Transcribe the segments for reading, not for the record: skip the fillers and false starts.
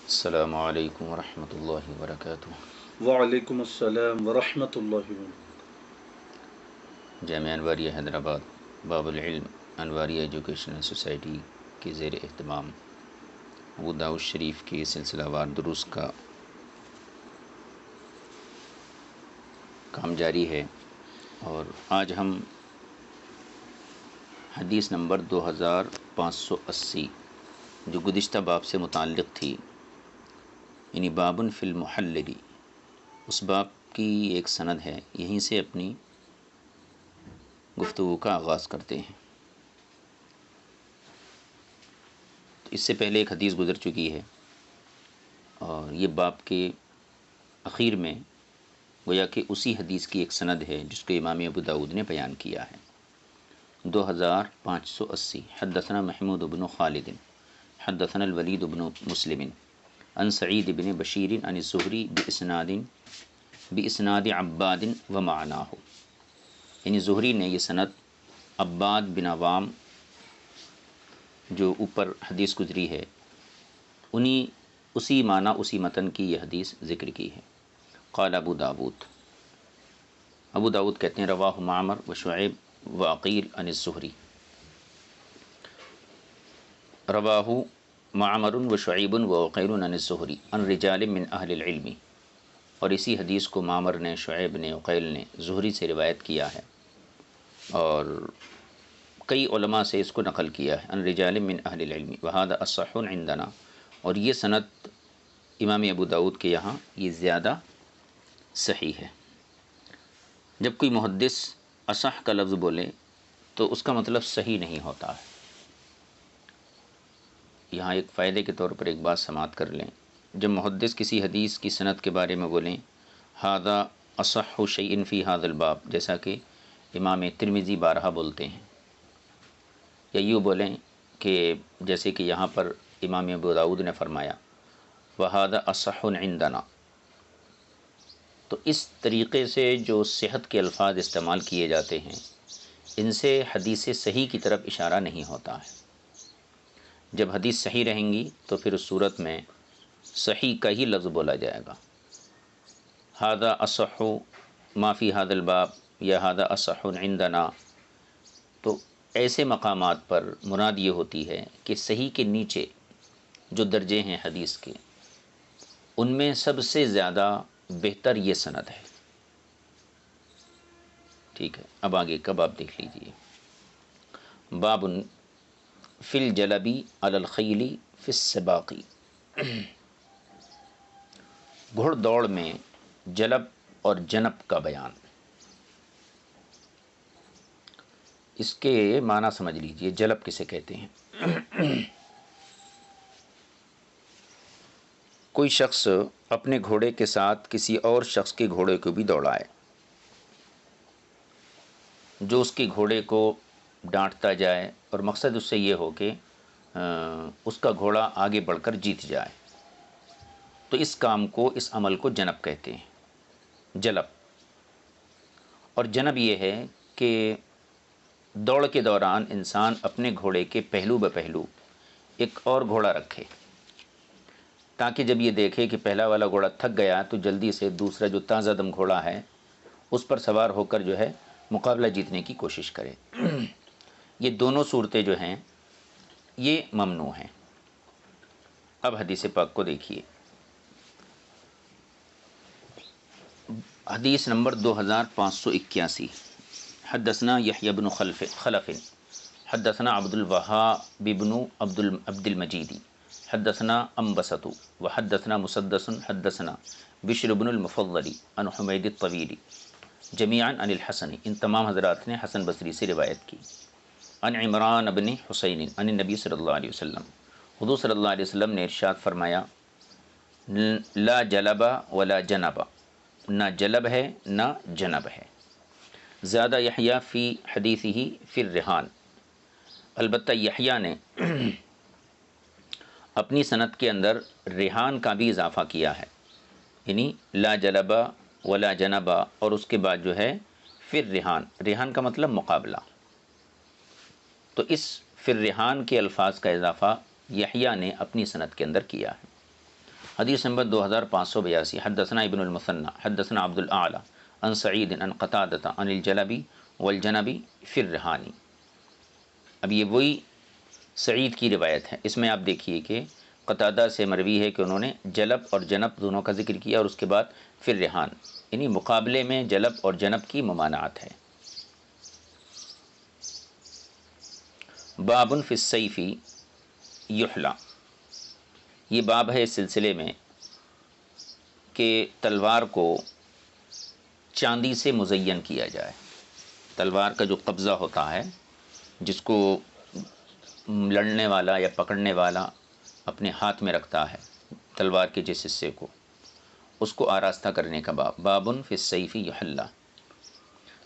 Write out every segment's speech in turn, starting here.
السلام علیکم ورحمۃ اللہ وبرکاتہ۔ وعلیکم السلام ورحمۃ اللہ وبرکاتہ۔ جامعہ انواریہ حیدرآباد باب العلم انواریہ ایجوکیشنل سوسائٹی کے زیر اہتمام ابو داؤد شریف کے سلسلہ وار دروس کا کام جاری ہے، اور آج ہم حدیث نمبر 2580 جو گزشتہ باب سے متعلق تھی، یعنی بابٌ فی المحللی، اس باب کی ایک سند ہے، یہیں سے اپنی گفتگو کا آغاز کرتے ہیں۔ تو اس سے پہلے ایک حدیث گزر چکی ہے، اور یہ باب کے اخیر میں گویا کہ اسی حدیث کی ایک سند ہے جس کو امام ابو داؤد نے بیان کیا ہے۔ 2580 حدثنا محمود بن خالد حدثنا الولید بن مسلم عن سعید بن بشیر عن الزہری باسناد عباد ومعناہ، یعنی زہری نے یہ سند عباد بن عوام جو اوپر حدیث گزری ہے اسی معنی اسی متن کی یہ حدیث ذکر کی ہے۔ قال ابو داؤد کہتے ہیں رواہ معمر و شعیب و عقیل عن الزہری، رواہ معمر و شعیب و عقیل عن الزہری عن رجال من اہل العلم، اور اسی حدیث کو معمر نے، شعیب نے، عقیل نے زہری سے روایت کیا ہے، اور کئی علماء سے اس کو نقل کیا ہے۔ عن رجال من اہل العلم وہذا اصح عندنا، اور یہ سند امام ابو داؤد کے یہاں یہ زیادہ صحیح ہے۔ جب کوئی محدث اصح کا لفظ بولے تو اس کا مطلب صحیح نہیں ہوتا ہے۔ یہاں ایک فائدے کے طور پر ایک بات سماعت کر لیں، جب محدث کسی حدیث کی سند کے بارے میں بولیں ھذا اصح شیء فی ھذا الباب، جیسا کہ امام ترمذی بارہا بولتے ہیں، یا یوں بولیں کہ جیسے کہ یہاں پر امام ابو داؤد نے فرمایا وَھَذَا أَصَحٌ عِندَنَا، تو اس طریقے سے جو صحت کے الفاظ استعمال کیے جاتے ہیں ان سے حدیث صحیح کی طرف اشارہ نہیں ہوتا ہے۔ جب حدیث صحیح رہیں گی تو پھر اس صورت میں صحیح کا ہی لفظ بولا جائے گا، ھذا اصح ما فی ھذا الباب یا ھذا اصح عندنا۔ تو ایسے مقامات پر مراد یہ ہوتی ہے کہ صحیح کے نیچے جو درجے ہیں حدیث کے، ان میں سب سے زیادہ بہتر یہ سند ہے۔ ٹھیک ہے، اب آگے کا باب دیکھ لیجئے۔ باب فی الجلبی علی الخیل فی السباق، گھڑ دوڑ میں جلب اور جنب کا بیان۔ اس کے معنی سمجھ لیجئے، جلب کسے کہتے ہیں؟ کوئی شخص اپنے گھوڑے کے ساتھ کسی اور شخص کے گھوڑے کو بھی دوڑائے، جو اس کے گھوڑے کو ڈانٹتا جائے، اور مقصد اس سے یہ ہو کہ اس کا گھوڑا آگے بڑھ کر جیت جائے، تو اس کام کو، اس عمل کو جنب کہتے ہیں، جلب۔ اور جنب یہ ہے کہ دوڑ کے دوران انسان اپنے گھوڑے کے پہلو بہ پہلو ایک اور گھوڑا رکھے، تاکہ جب یہ دیکھے کہ پہلا والا گھوڑا تھک گیا تو جلدی سے دوسرا جو تازہ دم گھوڑا ہے اس پر سوار ہو کر جو ہے مقابلہ جیتنے کی کوشش کرے۔ یہ دونوں صورتیں جو ہیں یہ ممنوع ہیں۔ اب حدیث پاک کو دیکھیے، حدیث نمبر 2581 حدثنا یحیی بن خلف حدثنا عبد الوهاب بن عبد المجید حدثنا انبسط وحدثنا مسدس حدثنا بشر بن المفضل عن حمید الطویل جميعا عن الحسن، ان تمام حضرات نے حسن بصری سے روایت کی، عن عمران بن حسین عن النبی صلی اللہ علیہ وسلم، حضور صلی اللہ علیہ وسلم نے ارشاد فرمایا لا جلب ولا جنب، نہ جلب ہے نہ جنب ہے۔ زیادہ یحییٰ فی حدیثہ فی الرہان، البتہ یحییٰ نے اپنی سند کے اندر ریحان کا بھی اضافہ کیا ہے، یعنی لا جلب ولا جنب، اور اس کے بعد جو ہے فی الرہان، ریحان کا مطلب مقابلہ، تو اس فی الرہان کے الفاظ کا اضافہ یحییٰ نے اپنی سند کے اندر کیا ہے۔ حدیث نمبر 2582، حدثنا ابن المثنى حدثنا عبد الاعلی عن سعید عن قتادہ عن الجلبی والجنبی فی الرہانی۔ اب یہ وہی سعید کی روایت ہے، اس میں آپ دیکھیے کہ قتادہ سے مروی ہے کہ انہوں نے جلب اور جنب دونوں کا ذکر کیا، اور اس کے بعد فی الرہان، یعنی مقابلے میں جلب اور جنب کی ممانعت ہے۔ باب فی السیف یحلی، یہ باب ہے اس سلسلے میں کہ تلوار کو چاندی سے مزین کیا جائے۔ تلوار کا جو قبضہ ہوتا ہے، جس کو لڑنے والا یا پکڑنے والا اپنے ہاتھ میں رکھتا ہے، تلوار کے جس حصے کو، اس کو آراستہ کرنے کا باب۔ بابن فی السیف یحلی،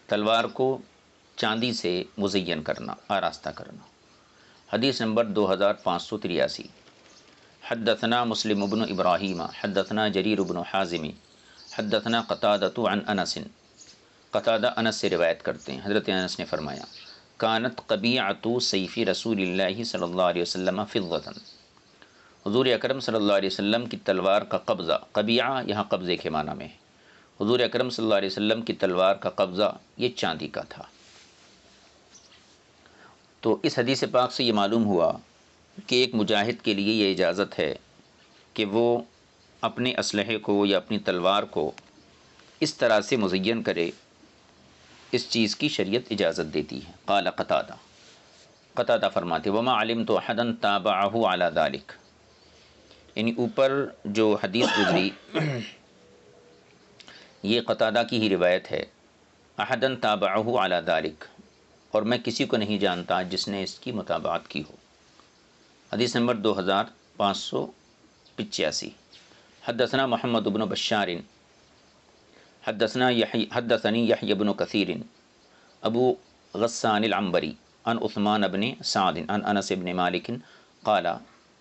تلوار کو چاندی سے مزین کرنا، آراستہ کرنا۔ حدیث نمبر 2583، حدثنا مسلم بن ابراہیم حدثنا جریر بن حازم حدثنا قتادۃ عن انس، قتادہ انس سے روایت کرتے ہیں، حضرت انس نے فرمایا کانت قبیعۃ سیف رسول اللہ صلی اللہ علیہ وسلم فضۃ، حضور اکرم صلی اللہ علیہ وسلم کی تلوار کا قبضہ، قبیعہ یہاں قبضے کے معنی میں ہے، حضور اکرم صلی اللہ علیہ وسلم کی تلوار کا قبضہ یہ چاندی کا تھا۔ تو اس حدیث پاک سے یہ معلوم ہوا کہ ایک مجاہد کے لیے یہ اجازت ہے کہ وہ اپنے اسلحے کو یا اپنی تلوار کو اس طرح سے مزین کرے، اس چیز کی شریعت اجازت دیتی ہے۔ قال قتادہ، قتادہ فرماتے وما علمت احدا تابعہ علی ذلک، یعنی اوپر جو حدیث گزری یہ قتادہ کی ہی روایت ہے، احدا تابعہ علی ذلک، اور میں کسی کو نہیں جانتا جس نے اس کی متابعت کی ہو۔ حدیث نمبر 2585، حدثنا محمد بن بشار حدثنی یحیی بن کثیر ابو غسان العنبری عن عثمان بن سعد عن انس بن مالک قال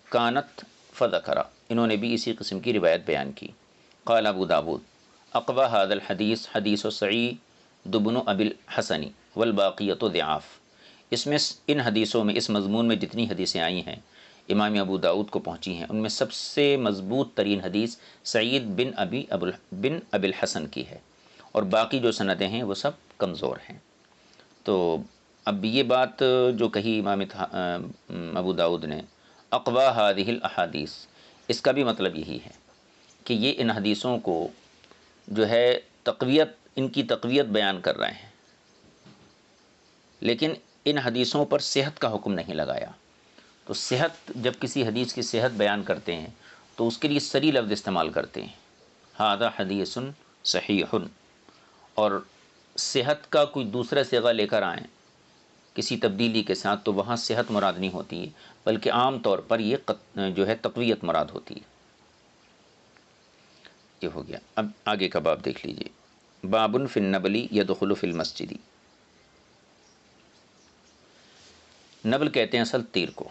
کانت فذکر، انہوں نے بھی اسی قسم کی روایت بیان کی۔ قال ابو داود اقوى هذا الحدیث حدیث سعید بن ابی الحسن والباقیۃ ضعاف، اس میں ان حدیثوں میں، اس مضمون میں جتنی حدیثیں آئی ہیں امام ابو داؤد کو پہنچی ہیں، ان میں سب سے مضبوط ترین حدیث سعید بن ابی الحسن کی ہے، اور باقی جو سندیں ہیں وہ سب کمزور ہیں۔ تو اب یہ بات جو کہی امام ابو داؤد نے اقوا هذه الاحادیث، اس کا بھی مطلب یہی ہے کہ یہ ان حدیثوں کو جو ہے تقویت، ان کی تقویت بیان کر رہے ہیں، لیکن ان حدیثوں پر صحت کا حکم نہیں لگایا۔ تو صحت، جب کسی حدیث کی صحت بیان کرتے ہیں تو اس کے لیے صریح لفظ استعمال کرتے ہیں، ھذا حدیث صحیح، اور صحت کا کوئی دوسرا صیغہ لے کر آئیں کسی تبدیلی کے ساتھ تو وہاں صحت مراد نہیں ہوتی ہے، بلکہ عام طور پر یہ جو ہے تقویت مراد ہوتی ہے۔ یہ ہو گیا۔ اب آگے کا باب دیکھ لیجئے، بابن فی النبل یدخل فی المسجد، نبل کہتے ہیں اصل تیر کو،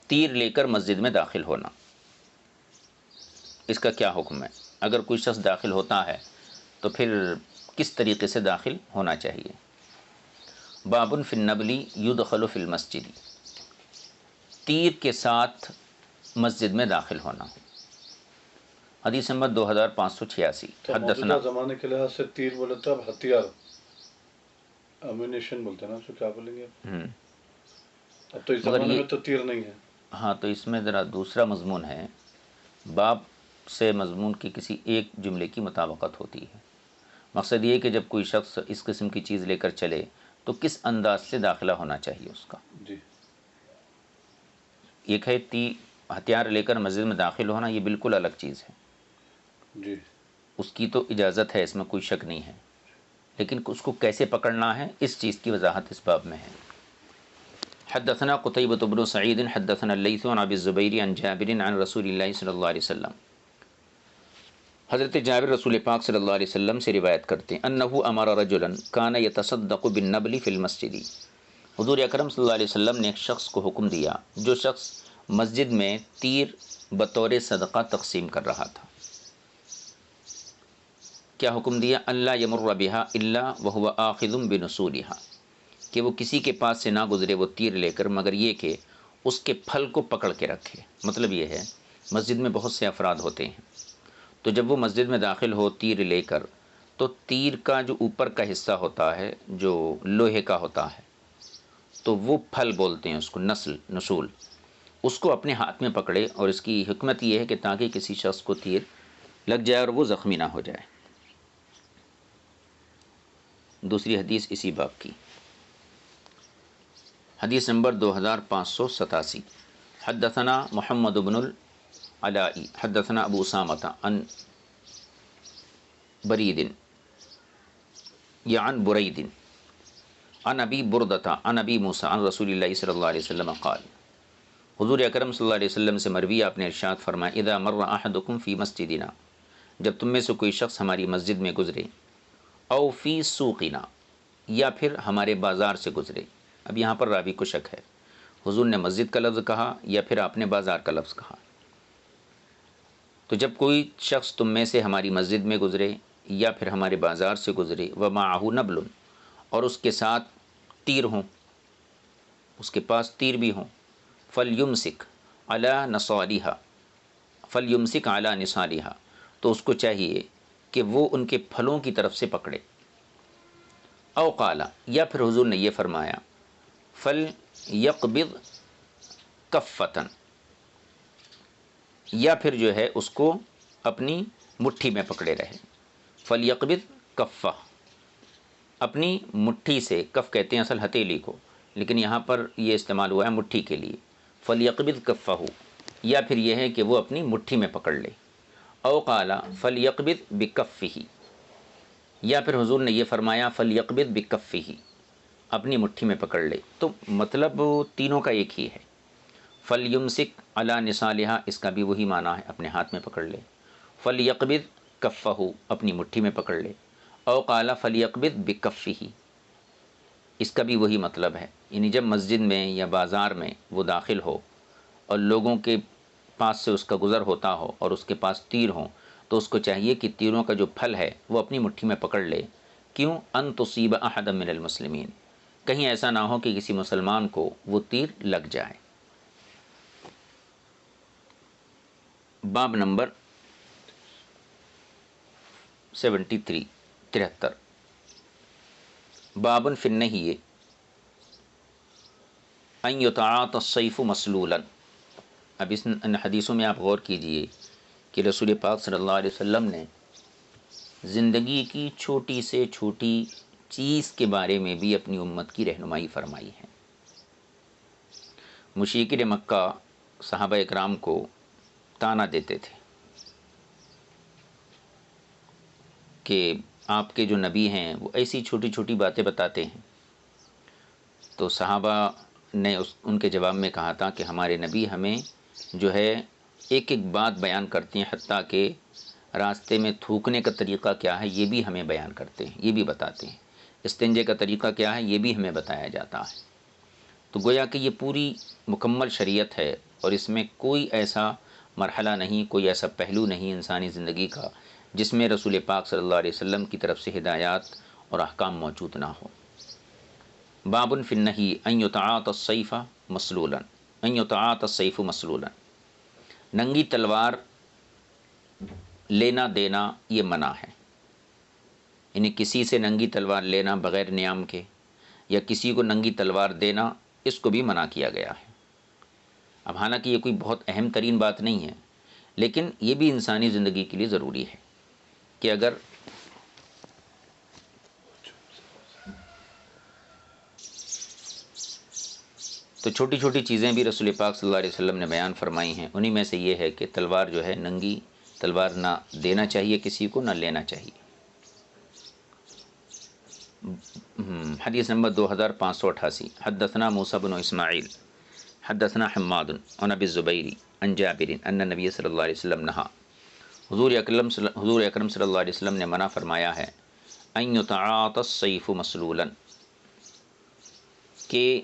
تیر لے کر مسجد میں داخل ہونا، اس کا کیا حکم ہے؟ اگر کوئی شخص داخل ہوتا ہے تو پھر کس طریقے سے داخل ہونا چاہیے؟ بابن فی النبل یدخل فی المسجد، تیر کے ساتھ مسجد میں داخل ہونا۔ حدیث نمبر 2586، حدثنا، موجودہ زمانے کے لحاظ سے تیر بولے تو اب ہتھیار، امونیشن بولتے ہیں نا، اس کو کیا بولیں گے؟ اب تو اس زمانے میں تو تیر نہیں ہے۔ ہاں، تو اس میں ذرا دوسرا مضمون ہے، باب سے مضمون کی کسی ایک جملے کی مطابقت ہوتی ہے۔ مقصد یہ کہ جب کوئی شخص اس قسم کی چیز لے کر چلے تو کس انداز سے داخلہ ہونا چاہیے اس کا۔ جی، ایک ہے ہتھیار لے کر مسجد میں داخل ہونا، یہ بالکل الگ چیز ہے، جی، اس کی تو اجازت ہے، اس میں کوئی شک نہیں ہے، لیکن اس کو کیسے پکڑنا ہے اس چیز کی وضاحت اس باب میں ہے۔ حدثنا قتیبۃ بن سعید حدثنا اللیث عن ابی الزبیر عن جابر عن رسول اللہ صلی اللہ علیہ وسلم، حضرت جابر رسول پاک صلی اللہ علیہ وسلم سے روایت کرتے ہیں انہ امر رجلا کان یتصدق بالنبل فی المسجد، حضور اکرم صلی اللہ علیہ وسلم نے ایک شخص کو حکم دیا جو شخص مسجد میں تیر بطور صدقہ تقسیم کر رہا تھا۔ کیا حکم دیا؟ اللہ یمر بہا الا وہو آخذ بنصولہا، کہ وہ کسی کے پاس سے نہ گزرے وہ تیر لے کر مگر یہ کہ اس کے پھل کو پکڑ کے رکھے۔ مطلب یہ ہے مسجد میں بہت سے افراد ہوتے ہیں، تو جب وہ مسجد میں داخل ہو تیر لے کر، تو تیر کا جو اوپر کا حصہ ہوتا ہے جو لوہے کا ہوتا ہے، تو وہ پھل بولتے ہیں اس کو، نصول، اس کو اپنے ہاتھ میں پکڑے، اور اس کی حکمت یہ ہے کہ تاکہ کسی شخص کو تیر لگ جائے اور وہ زخمی نہ ہو جائے۔ دوسری حدیث اسی باب کی، حدیث نمبر 2587، حدثنا محمد بن العلاء حدثنا ابو اسامہ عن برید یا عن برید عن ابی بردۃ عن ابی موسیٰ عن رسول اللہ صلی اللہ علیہ وسلم قال، حضور اکرم صلی اللہ علیہ وسلم سے مروی، آپ نے ارشاد فرمایا، اذا مر احدکم فی مسجدنا، جب تم میں سے کوئی شخص ہماری مسجد میں گزرے، او فی سوقنا، یا پھر ہمارے بازار سے گزرے۔ اب یہاں پر راوی کو شک ہے، حضور نے مسجد کا لفظ کہا یا پھر آپ نے بازار کا لفظ کہا۔ تو جب کوئی شخص تم میں سے ہماری مسجد میں گزرے یا پھر ہمارے بازار سے گزرے، ومعہ نبل، اور اس کے ساتھ تیر ہوں، اس کے پاس تیر بھی ہوں، فلیمسک علی نصالھا، فلیمسک علی نصالھا، تو اس کو چاہیے کہ وہ ان کے پھلوں کی طرف سے پکڑے۔ او قال، یا پھر حضور نے یہ فرمایا، فلیقبض کفتن، یا پھر جو ہے اس کو اپنی مٹھی میں پکڑے رہے۔ فلیقبض کفہ، اپنی مٹھی سے، کف کہتے ہیں اصل ہتھیلی کو، لیکن یہاں پر یہ استعمال ہوا ہے مٹھی کے لیے۔ فلیقبض کفہ، یا پھر یہ ہے کہ وہ اپنی مٹھی میں پکڑ لے۔ او قال فلیقبض بکفہ، یا پھر حضور نے یہ فرمایا فلیقبض بکفہ، اپنی مٹھی میں پکڑ لے۔ تو مطلب تینوں کا ایک ہی ہے، فلیمسک علی نصالھا، اس کا بھی وہی معنی ہے، اپنے ہاتھ میں پکڑ لے۔ فلیقبض کفہ، اپنی مٹھی میں پکڑ لے۔ او قال فلیقبض بکفہ، اس کا بھی وہی مطلب ہے، یعنی جب مسجد میں یا بازار میں وہ داخل ہو اور لوگوں کے پاس سے اس کا گزر ہوتا ہو اور اس کے پاس تیر ہوں، تو اس کو چاہیے کہ تیروں کا جو پھل ہے وہ اپنی مٹھی میں پکڑ لے۔ کیوں؟ ان تصیب احدا من المسلمین، کہیں ایسا نہ ہو کہ کسی مسلمان کو وہ تیر لگ جائے۔ باب نمبر 73، باب فی النہی ان یتعاطی السیف مسلولا۔ اب ان حدیثوں میں آپ غور کیجئے کہ رسول پاک صلی اللہ علیہ وسلم نے زندگی کی چھوٹی سے چھوٹی چیز کے بارے میں بھی اپنی امت کی رہنمائی فرمائی ہے۔ مشرکین مکہ صحابہ اکرام کو تانا دیتے تھے کہ آپ کے جو نبی ہیں وہ ایسی چھوٹی چھوٹی باتیں بتاتے ہیں، تو صحابہ نے ان کے جواب میں کہا تھا کہ ہمارے نبی ہمیں جو ہے ایک ایک بات بیان کرتے ہیں، حتیٰ کہ راستے میں تھوکنے کا طریقہ کیا ہے یہ بھی ہمیں بیان کرتے ہیں، یہ بھی بتاتے ہیں، استنجے کا طریقہ کیا ہے یہ بھی ہمیں بتایا جاتا ہے۔ تو گویا کہ یہ پوری مکمل شریعت ہے، اور اس میں کوئی ایسا مرحلہ نہیں، کوئی ایسا پہلو نہیں انسانی زندگی کا جس میں رسول پاک صلی اللہ علیہ وسلم کی طرف سے ہدایات اور احکام موجود نہ ہو۔ باب فی النہی ان یتعاطی السیف مسلولا، ان یتعاطی السیف مسلولا، ننگی تلوار لینا دینا یہ منع ہے، یعنی کسی سے ننگی تلوار لینا بغیر نیام کے، یا کسی کو ننگی تلوار دینا، اس کو بھی منع کیا گیا ہے۔ اب حالانکہ یہ کوئی بہت اہم ترین بات نہیں ہے، لیکن یہ بھی انسانی زندگی کے لیے ضروری ہے کہ اگر تو چھوٹی چھوٹی چیزیں بھی رسول پاک صلی اللہ علیہ وسلم نے بیان فرمائی ہیں، انہی میں سے یہ ہے کہ تلوار جو ہے ننگی تلوار نہ دینا چاہیے کسی کو، نہ لینا چاہیے۔ حدیث نمبر 2588، حدثنا موسیٰ بن اسماعیل حدثنا حماد عن ابی الزبیر عن جابر ان نبی صلی اللہ علیہ وسلم نہا، حضور اکرم صلی اللہ علیہ وسلم نے منع فرمایا ہے، ان یتعاطی السیف مسلولا، کہ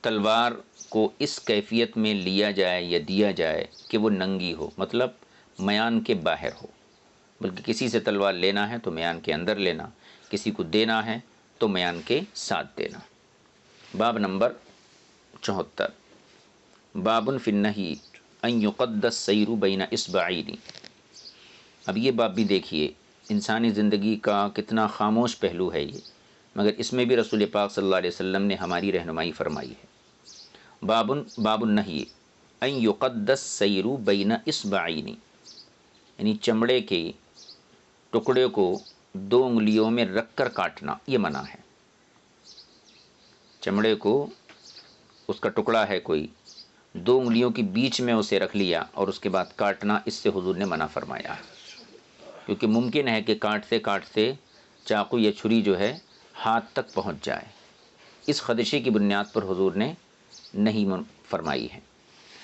تلوار کو اس کیفیت میں لیا جائے یا دیا جائے کہ وہ ننگی ہو، مطلب میان کے باہر ہو، بلکہ کسی سے تلوار لینا ہے تو میان کے اندر لینا، کسی کو دینا ہے تو میان کے ساتھ دینا۔ باب نمبر 74، باب فی النہی ان یقد السیر بین اصبعین۔ اب یہ باب بھی دیکھیے، انسانی زندگی کا کتنا خاموش پہلو ہے یہ، مگر اس میں بھی رسول پاک صلی اللہ علیہ وسلم نے ہماری رہنمائی فرمائی ہے۔ باب النہی ان یقد السیر بین اصبعین، یعنی چمڑے کے ٹکڑے کو 2 انگلیوں میں رکھ کر کاٹنا، یہ منع ہے۔ چمڑے کو، اس کا ٹکڑا ہے کوئی، 2 انگلیوں کے بیچ میں اسے رکھ لیا اور اس کے بعد کاٹنا، اس سے حضور نے منع فرمایا ہے، کیونکہ ممکن ہے کہ کاٹتے کاٹتے چاقو یا چھری جو ہے ہاتھ تک پہنچ جائے۔ اس خدشے کی بنیاد پر حضور نے نہیں فرمائی ہے۔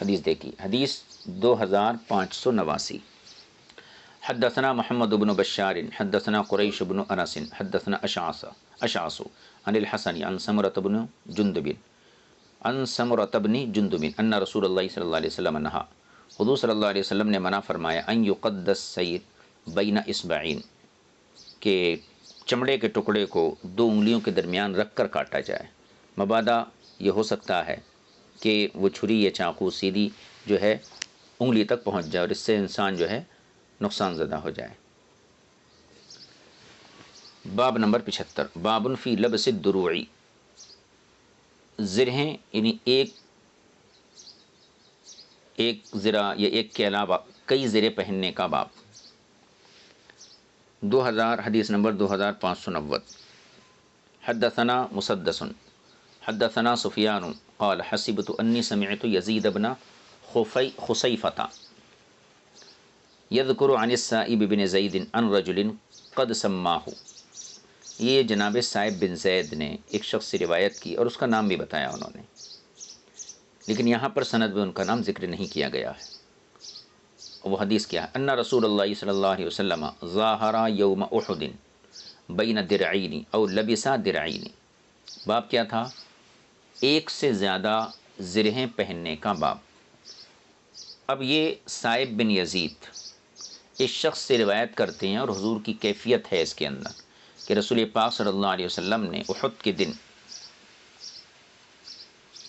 حدیث دیکھیے، حدیث 2589۔ حدثنا محمد بن بشار حدثنا قریش بن انس حدثنا اشعث عن الحسن عن سمرة بن جندب ان رسول اللہ صلی اللہ علیہ وسلم نہا، حضور صلی اللہ علیہ وسلم نے منع فرمایا ان یقد السیر بین اصبعین، کہ چمڑے کے ٹکڑے کو 2 انگلیوں کے درمیان رکھ کر کاٹا جائے۔ مبادا یہ ہو سکتا ہے کہ وہ چھری یا چاقو سیدھی جو ہے انگلی تک پہنچ جائے اور اس سے انسان جو ہے نقصان زدہ ہو جائے۔ باب نمبر 75، باب فی لبس الدروع، زرہیں یعنی ایک زرہ یا ایک کے علاوہ کئی زریں پہننے کا باب۔ 2000 حدیث نمبر 2590۔ حدثنا مسدس حدثنا سفیان قال حسبت انی سمعت یزید بن خصیفۃ یذکر عن السائب بن زید عن رجل قد سماہ، یہ جناب سائب بن زید نے ایک شخص سے روایت کی اور اس کا نام بھی بتایا انہوں نے، لیکن یہاں پر سند میں ان کا نام ذکر نہیں کیا گیا ہے۔ وہ حدیث کیا ہے؟ ان رسول اللہ صلی اللہ علیہ وسلم ظاہر یوم احد بین درعین او لبسا درعین۔ باب کیا تھا؟ ایک سے زیادہ زرہیں پہننے کا باب۔ اب یہ سائب بن یزید اس شخص سے روایت کرتے ہیں اور حضور کی کیفیت ہے اس کے اندر کہ رسول پاک صلی اللہ علیہ وسلم نے احد کے دن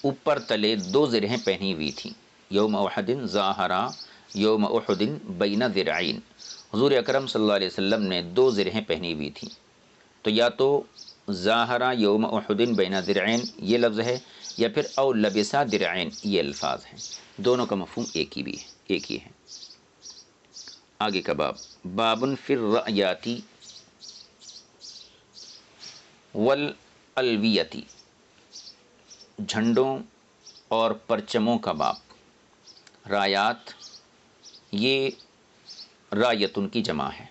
اوپر تلے 2 زرہیں پہنی ہوئی تھیں۔ یوم احد ظاہرا یوم احد بین ذرعین، حضور اکرم صلی اللہ علیہ وسلم نے 2 زرہیں پہنی ہوئی تھیں۔ تو یا تو ظاہرا یوم احد بین ذرعین یہ لفظ ہے، یا پھر او لبسا درعین یہ الفاظ ہیں، دونوں کا مفہوم ایک ہی ہے۔ آگے کا باب، باب فی الرأیات والالویۃ، جھنڈوں اور پرچموں کا باب۔ رایات یہ رایتن کی جمع ہے،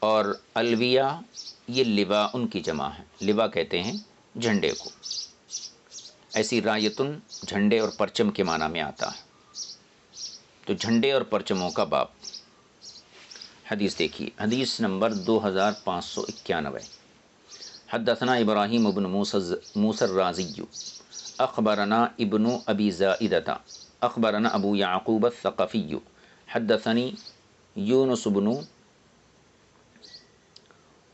اور الویہ یہ لواءن کی جمع ہے، لواء کہتے ہیں جھنڈے کو، ایسی رایتن جھنڈے اور پرچم کے معنی میں آتا ہے۔ تو جھنڈے اور پرچموں کا باب۔ حدیث دیکھیے، حدیث نمبر 2591۔ حدثنا ابراہیم بن موسى الرازی اخبرنا ابن ابی زائدۃ اخبرنا ابو یعقوب الثقفی حدثنی یونس بن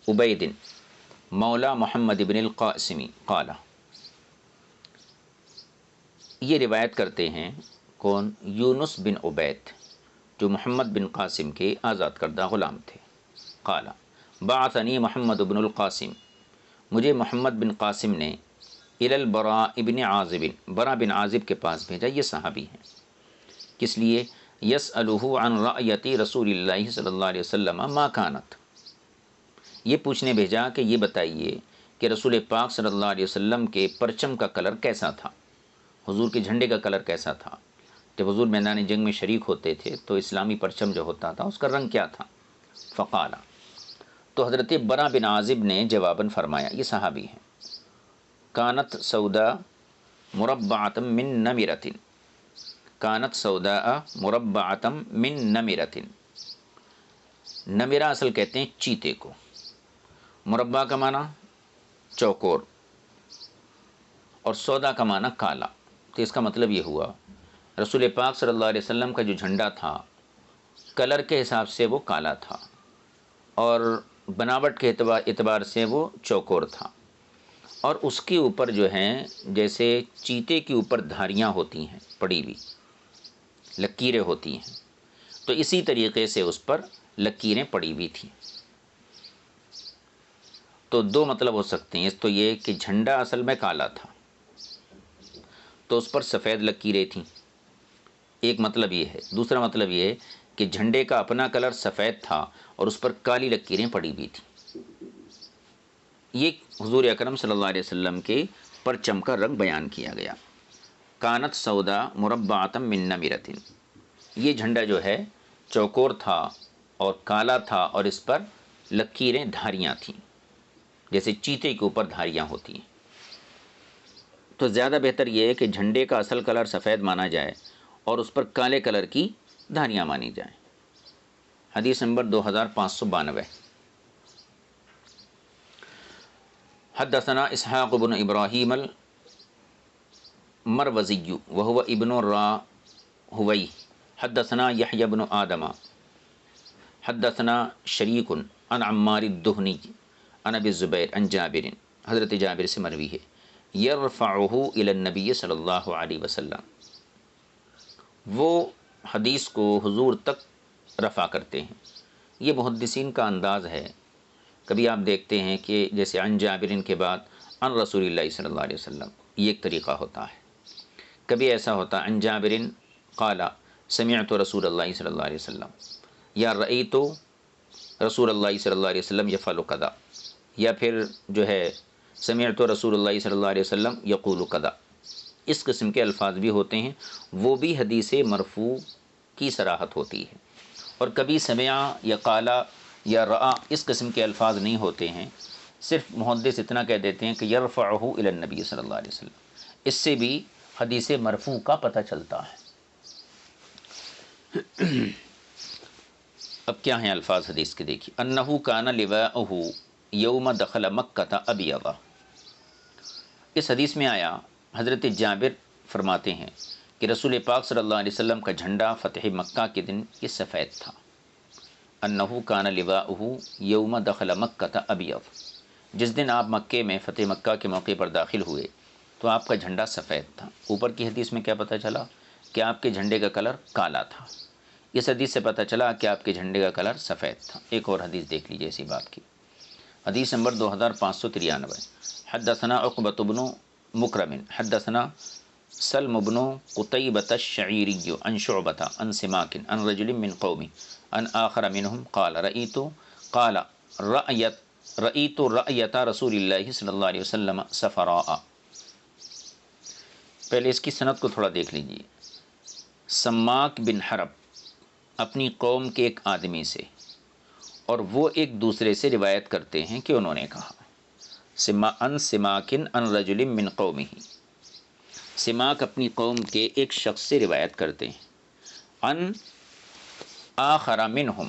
عبید مولا محمد بن القاسم قال، یہ روایت کرتے ہیں کون؟ یونس بن عبید، جو محمد بن قاسم کے آزاد کردہ غلام تھے۔ قال بعثنی محمد بن القاسم، مجھے محمد بن قاسم نے الی البراء بن عازب، براء بن عازب کے پاس بھیجا، یہ صحابی ہیں، کس لیے؟ یسألہ عن رأیت رسول اللہ صلی اللہ علیہ وسلم ما کانت، یہ پوچھنے بھیجا کہ یہ بتائیے کہ رسول پاک صلی اللہ علیہ وسلم کے پرچم کا کلر کیسا تھا، حضور کے جھنڈے کا کلر کیسا تھا۔ جب حضور میدان جنگ میں شریک ہوتے تھے تو اسلامی پرچم جو ہوتا تھا اس کا رنگ کیا تھا؟ فقال، تو حضرت براء بن عازب نے جواباً فرمایا، یہ صحابی ہیں، کانت سوداء مربعۃ من نمرۃ، کانت سوداء مربعۃ من نمرۃ، نمرہ اصل کہتے ہیں چیتے کو، مربع کا معنی چوکور، اور سودا کا معنی کالا۔ تو اس کا مطلب یہ ہوا رسول پاک صلی اللہ علیہ وسلم کا جو جھنڈا تھا کلر کے حساب سے وہ کالا تھا، اور بناوٹ کے اعتبار سے وہ چوکور تھا، اور اس کے اوپر جو ہیں جیسے چیتے کے اوپر دھاریاں ہوتی ہیں پڑی ہوئی، لکیریں ہوتی ہیں، تو اسی طریقے سے اس پر لکیریں پڑی ہوئی تھیں۔ تو دو مطلب ہو سکتے ہیں، اس تو یہ کہ جھنڈا اصل میں کالا تھا تو اس پر سفید لکیریں تھیں، ایک مطلب یہ ہے۔ دوسرا مطلب یہ ہے کہ جھنڈے کا اپنا کلر سفید تھا اور اس پر کالی لکیریں پڑی ہوئی تھیں۔ یہ حضور اکرم صلی اللہ علیہ وسلم کے پرچم کا رنگ بیان کیا گیا۔ کانت سودا مربعۃ من نمرۃ، یہ جھنڈا جو ہے چوکور تھا اور کالا تھا اور اس پر لکیریں دھاریاں تھیں، جیسے چیتے کے اوپر دھاریاں ہوتی ہیں۔ تو زیادہ بہتر یہ ہے کہ جھنڈے کا اصل کلر سفید مانا جائے اور اس پر کالے کلر کی دھاریاں مانی جائیں۔ حدیث نمبر 2592۔ حدثنا اسحاق بن ابراہیم المروزی وهو ابن راہوی حدثنا یحیی بن آدم حدثنا شریک عن عمار الدہنی عن ابی الزبیر عن جابر، حضرت جابر سے مروی ہے، یرفعہ الی النبی صلی اللہ علیہ وسلم، وہ حدیث کو حضور تک رفع کرتے ہیں۔ یہ محدثین کا انداز ہے، کبھی آپ دیکھتے ہیں کہ جیسے عن جابرین کے بعد عن رسول اللہ صلی اللہ علیہ وسلم، یہ ایک طریقہ ہوتا ہے۔ کبھی ایسا ہوتا عن جابرین قال سمعت رسول اللہ صلی اللہ علیہ وسلم، یا رأیت رسول اللہ صلی اللہ علیہ وسلم یفعل کذا، یا پھر جو ہے سمعت رسول اللہ صلی اللہ علیہ وسلم یقول کذا۔ اس قسم کے الفاظ بھی ہوتے ہیں، وہ بھی حدیث مرفوع کی صراحت ہوتی ہے۔ اور کبھی سمع یا قالا یا رآ اس قسم کے الفاظ نہیں ہوتے ہیں، صرف محدث اتنا کہہ دیتے ہیں کہ یرفعہ الی النبی صلی اللہ علیہ وسلم، اس سے بھی حدیث مرفوع کا پتہ چلتا ہے۔ اب کیا ہیں الفاظ حدیث کے دیکھیے، انہ کان لواءہ یوم دخل مکہ ابیض، اس حدیث میں آیا حضرت جابر فرماتے ہیں کہ رسول پاک صلی اللہ علیہ وسلم کا جھنڈا فتح مکہ کے دن یہ سفید تھا۔ انہ کان لواءہ یوم دخل مکہ ابیض، جس دن آپ مکے میں فتح مکہ کے موقع پر داخل ہوئے تو آپ کا جھنڈا سفید تھا۔ اوپر کی حدیث میں کیا پتہ چلا کہ آپ کے جھنڈے کا کلر کالا تھا، اس حدیث سے پتہ چلا کہ آپ کے جھنڈے کا کلر سفید تھا۔ ایک اور حدیث دیکھ لیجیے اسی بات کی، حدیث نمبر 2593۔ حدثنا عقبۃ بن مکرم حدثنا سلم بن قتیبۃ الشعیری عن شعبۃ عن سماک عن رجل من قومی عن آخر منهم قال رأیت رأیت رسول اللہ صلی اللہ علیہ وسلم صفراء۔ پہلے اس کی سند کو تھوڑا دیکھ لیجیے۔ سماک بن حرب اپنی قوم کے ایک آدمی سے، اور وہ ایک دوسرے سے روایت کرتے ہیں کہ انہوں نے کہا ان سماکن ان رجل من قومہ، سماک اپنی قوم کے ایک شخص سے روایت کرتے ہیں، ان آخر منہم،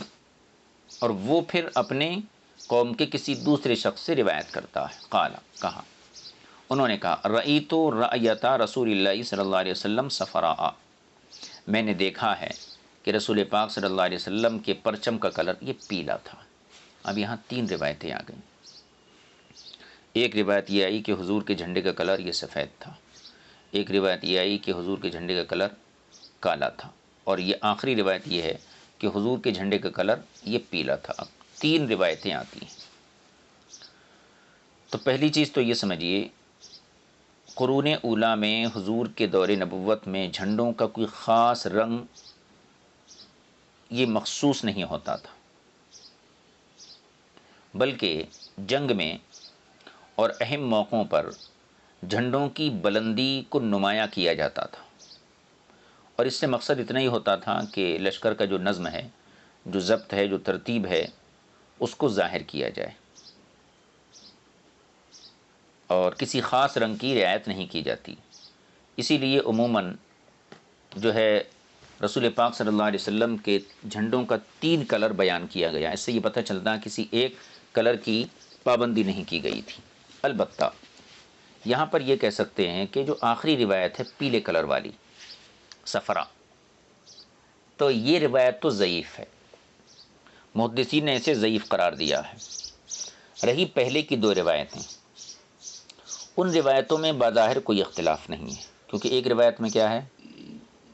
اور وہ پھر اپنے قوم کے کسی دوسرے شخص سے روایت کرتا ہے، قال کہا، انہوں نے کہا رأیت رأیت رسول اللہ صلی اللہ علیہ وسلم صفراء، میں نے دیکھا ہے کہ رسول پاک صلی اللہ علیہ وسلم کے پرچم کا کلر یہ پیلا تھا۔ اب یہاں تین روایتیں آ گئیں، ایک روایت یہ آئی کہ حضور کے جھنڈے کا کلر یہ سفید تھا، ایک روایت یہ آئی کہ حضور کے جھنڈے کا کلر کالا تھا، اور یہ آخری روایت یہ ہے کہ حضور کے جھنڈے کا کلر یہ پیلا تھا۔ اب تین روایتیں آتی ہیں۔ تو پہلی چیز تو یہ سمجھیے، قرون اولیٰ میں حضور کے دور نبوت میں جھنڈوں کا کوئی خاص رنگ یہ مخصوص نہیں ہوتا تھا، بلکہ جنگ میں اور اہم موقعوں پر جھنڈوں کی بلندی کو نمایاں کیا جاتا تھا، اور اس سے مقصد اتنا ہی ہوتا تھا کہ لشکر کا جو نظم ہے، جو ضبط ہے، جو ترتیب ہے، اس کو ظاہر کیا جائے، اور کسی خاص رنگ کی رعایت نہیں کی جاتی۔ اسی لیے عموماً جو ہے رسول پاک صلی اللہ علیہ وسلم کے جھنڈوں کا تین کلر بیان کیا گیا، اس سے یہ پتہ چلتا ہے کسی ایک کلر کی پابندی نہیں کی گئی تھی۔ البتہ یہاں پر یہ کہہ سکتے ہیں کہ جو آخری روایت ہے پیلے کلر والی صفرا، تو یہ روایت تو ضعیف ہے، محدثین نے اسے ضعیف قرار دیا ہے۔ رہی پہلے کی دو روایتیں، ان روایتوں میں بظاہر کوئی اختلاف نہیں ہے، کیونکہ ایک روایت میں کیا ہے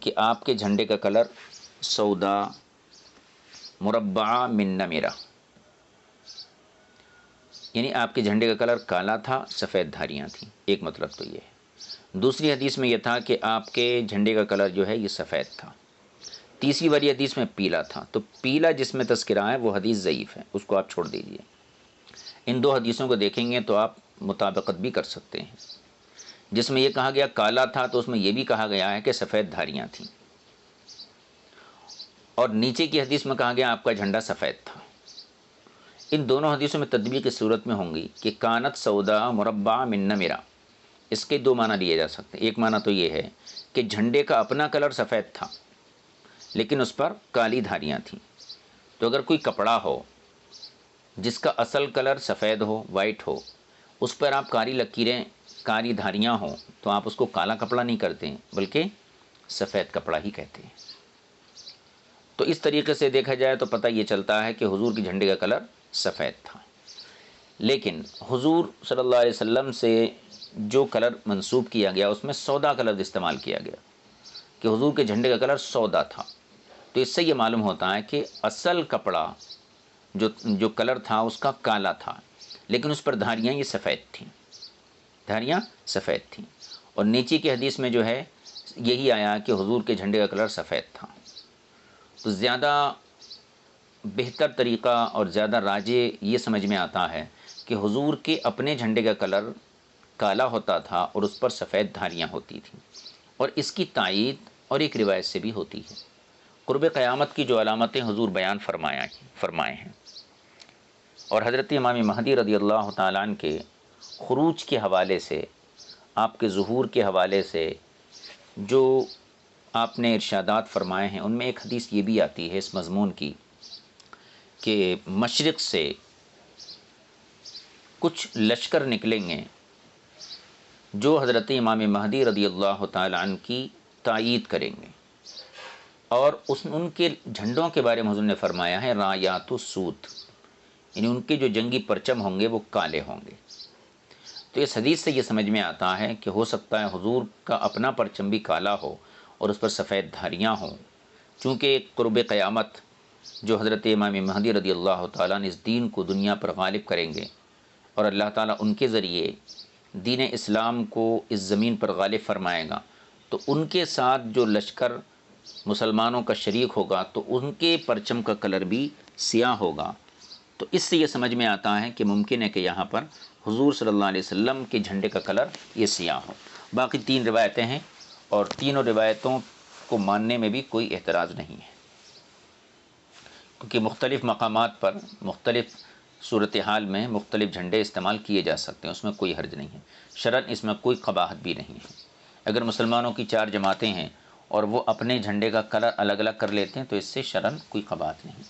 کہ آپ کے جھنڈے کا کلر سودا مربعہ من نمیرہ، یعنی آپ کے جھنڈے کا کلر کالا تھا، سفید دھاریاں تھیں، ایک مطلب تو یہ ہے۔ دوسری حدیث میں یہ تھا کہ آپ کے جھنڈے کا کلر جو ہے یہ سفید تھا۔ تیسری والی حدیث میں پیلا تھا، تو پیلا جس میں تذکرہ ہے وہ حدیث ضعیف ہے، اس کو آپ چھوڑ دیجئے۔ ان دو حدیثوں کو دیکھیں گے تو آپ مطابقت بھی کر سکتے ہیں۔ جس میں یہ کہا گیا کالا تھا تو اس میں یہ بھی کہا گیا ہے کہ سفید دھاریاں تھیں، اور نیچے کی حدیث میں کہا گیا آپ کا جھنڈا سفید تھا۔ ان دونوں حدیثوں میں تطبیق کی صورت میں ہوں گی کہ کانت سودا مربع من نمیرہ، اس کے دو معنی لیے جا سکتے ہیں۔ ایک معنی تو یہ ہے کہ جھنڈے کا اپنا کلر سفید تھا لیکن اس پر کالی دھاریاں تھیں، تو اگر کوئی کپڑا ہو جس کا اصل کلر سفید ہو، وائٹ ہو، اس پر آپ کالی لکیریں، کالی دھاریاں ہوں، تو آپ اس کو کالا کپڑا نہیں کرتے ہیں بلکہ سفید کپڑا ہی کہتے ہیں۔ تو اس طریقے سے دیکھا جائے تو پتہ یہ چلتا ہے کہ حضور کے جھنڈے کا کلر سفید تھا، لیکن حضور صلی اللہ علیہ وسلم سے جو کلر منسوب کیا گیا اس میں سودا کلر استعمال کیا گیا کہ حضور کے جھنڈے کا کلر سودا تھا۔ تو اس سے یہ معلوم ہوتا ہے کہ اصل کپڑا جو کلر تھا اس کا کالا تھا، لیکن اس پر دھاریاں یہ سفید تھیں، دھاریاں سفید تھیں۔ اور نیچے کی حدیث میں جو ہے یہی آیا کہ حضور کے جھنڈے کا کلر سفید تھا۔ تو زیادہ بہتر طریقہ اور زیادہ راجح یہ سمجھ میں آتا ہے کہ حضور کے اپنے جھنڈے کا کلر کالا ہوتا تھا اور اس پر سفید دھاریاں ہوتی تھیں، اور اس کی تائید اور ایک روایت سے بھی ہوتی ہے۔ قرب قیامت کی جو علامتیں حضور بیان فرمائے ہیں، اور حضرت امام مہدی رضی اللہ تعالیٰ عنہ کے خروج کے حوالے سے، آپ کے ظہور کے حوالے سے جو آپ نے ارشادات فرمائے ہیں، ان میں ایک حدیث یہ بھی آتی ہے اس مضمون کی کہ مشرق سے کچھ لشکر نکلیں گے جو حضرت امام مہدی رضی اللہ تعالیٰ عنہ کی تائید کریں گے، اور ان کے جھنڈوں کے بارے میں حضور نے فرمایا ہے رایات السود، یعنی ان کے جو جنگی پرچم ہوں گے وہ کالے ہوں گے۔ تو اس حدیث سے یہ سمجھ میں آتا ہے کہ ہو سکتا ہے حضور کا اپنا پرچم بھی کالا ہو اور اس پر سفید دھاریاں ہوں، چونکہ قرب قیامت جو حضرت امام مہدی رضی اللہ تعالیٰ نے اس دین کو دنیا پر غالب کریں گے، اور اللہ تعالیٰ ان کے ذریعے دین اسلام کو اس زمین پر غالب فرمائے گا، تو ان کے ساتھ جو لشکر مسلمانوں کا شریک ہوگا تو ان کے پرچم کا کلر بھی سیاہ ہوگا۔ تو اس سے یہ سمجھ میں آتا ہے کہ ممکن ہے کہ یہاں پر حضور صلی اللہ علیہ وسلم کے جھنڈے کا کلر یہ سیاہ ہو۔ باقی تین روایتیں ہیں، اور تینوں روایتوں کو ماننے میں بھی کوئی اعتراض نہیں ہے، کیونکہ مختلف مقامات پر مختلف صورتحال میں مختلف جھنڈے استعمال کیے جا سکتے ہیں، اس میں کوئی حرج نہیں ہے، شرعاً اس میں کوئی قباحت بھی نہیں ہے۔ اگر مسلمانوں کی 4 جماعتیں ہیں اور وہ اپنے جھنڈے کا کلر الگ الگ کر لیتے ہیں تو اس سے شرعاً کوئی قباحت نہیں۔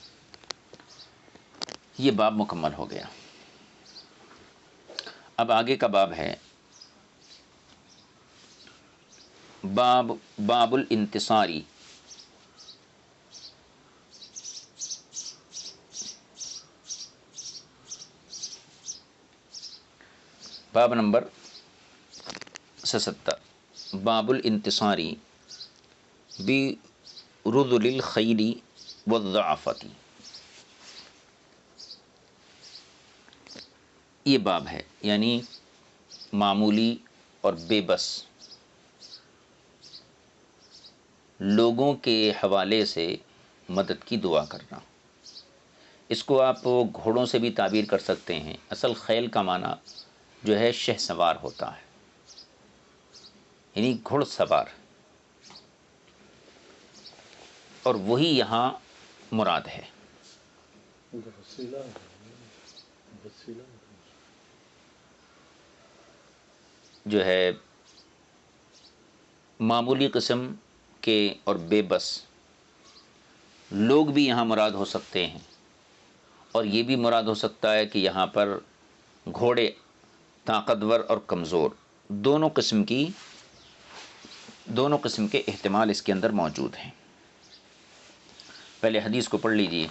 یہ باب مکمل ہو گیا۔ اب آگے کا باب ہے باب الانتصاری۔ باب نمبر 77، باب الانتصاری برذل الخیل والضعفۃ۔ یہ باب ہے، یعنی معمولی اور بے بس لوگوں کے حوالے سے مدد کی دعا کرنا۔ اس کو آپ گھوڑوں سے بھی تعبیر کر سکتے ہیں۔ اصل خیل کا معنی جو ہے شہ سوار ہوتا ہے، یعنی گھڑ سوار، اور وہی یہاں مراد ہے۔ جو ہے معمولی قسم کے اور بے بس لوگ بھی یہاں مراد ہو سکتے ہیں، اور یہ بھی مراد ہو سکتا ہے کہ یہاں پر گھوڑے طاقتور اور کمزور دونوں قسم کے احتمال اس کے اندر موجود ہیں۔ پہلے حدیث کو پڑھ لیجیے۔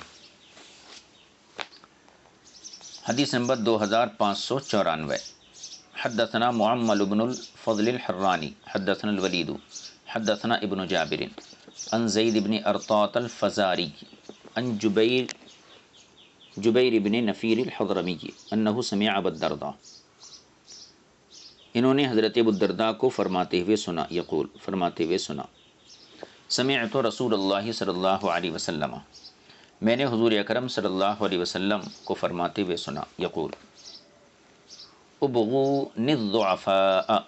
حدیث نمبر 2594، حدثنا معمل بن الفضل الحرانی حدثنا الولید حدثنا ابن جابر عن زید بن ارطاط الفزاری عن جبیر بن نفیر الحضرمی انہ سمع ابا الدرداء، انہوں نے حضرت ابو الدرداء کو فرماتے ہوئے سنا، یقول فرماتے ہوئے سنا، سمعت رسول اللہ صلی اللہ علیہ وسلم، میں نے حضور اکرم صلی اللہ علیہ وسلم کو فرماتے ہوئے سنا، یقول ابغونی الضعفاء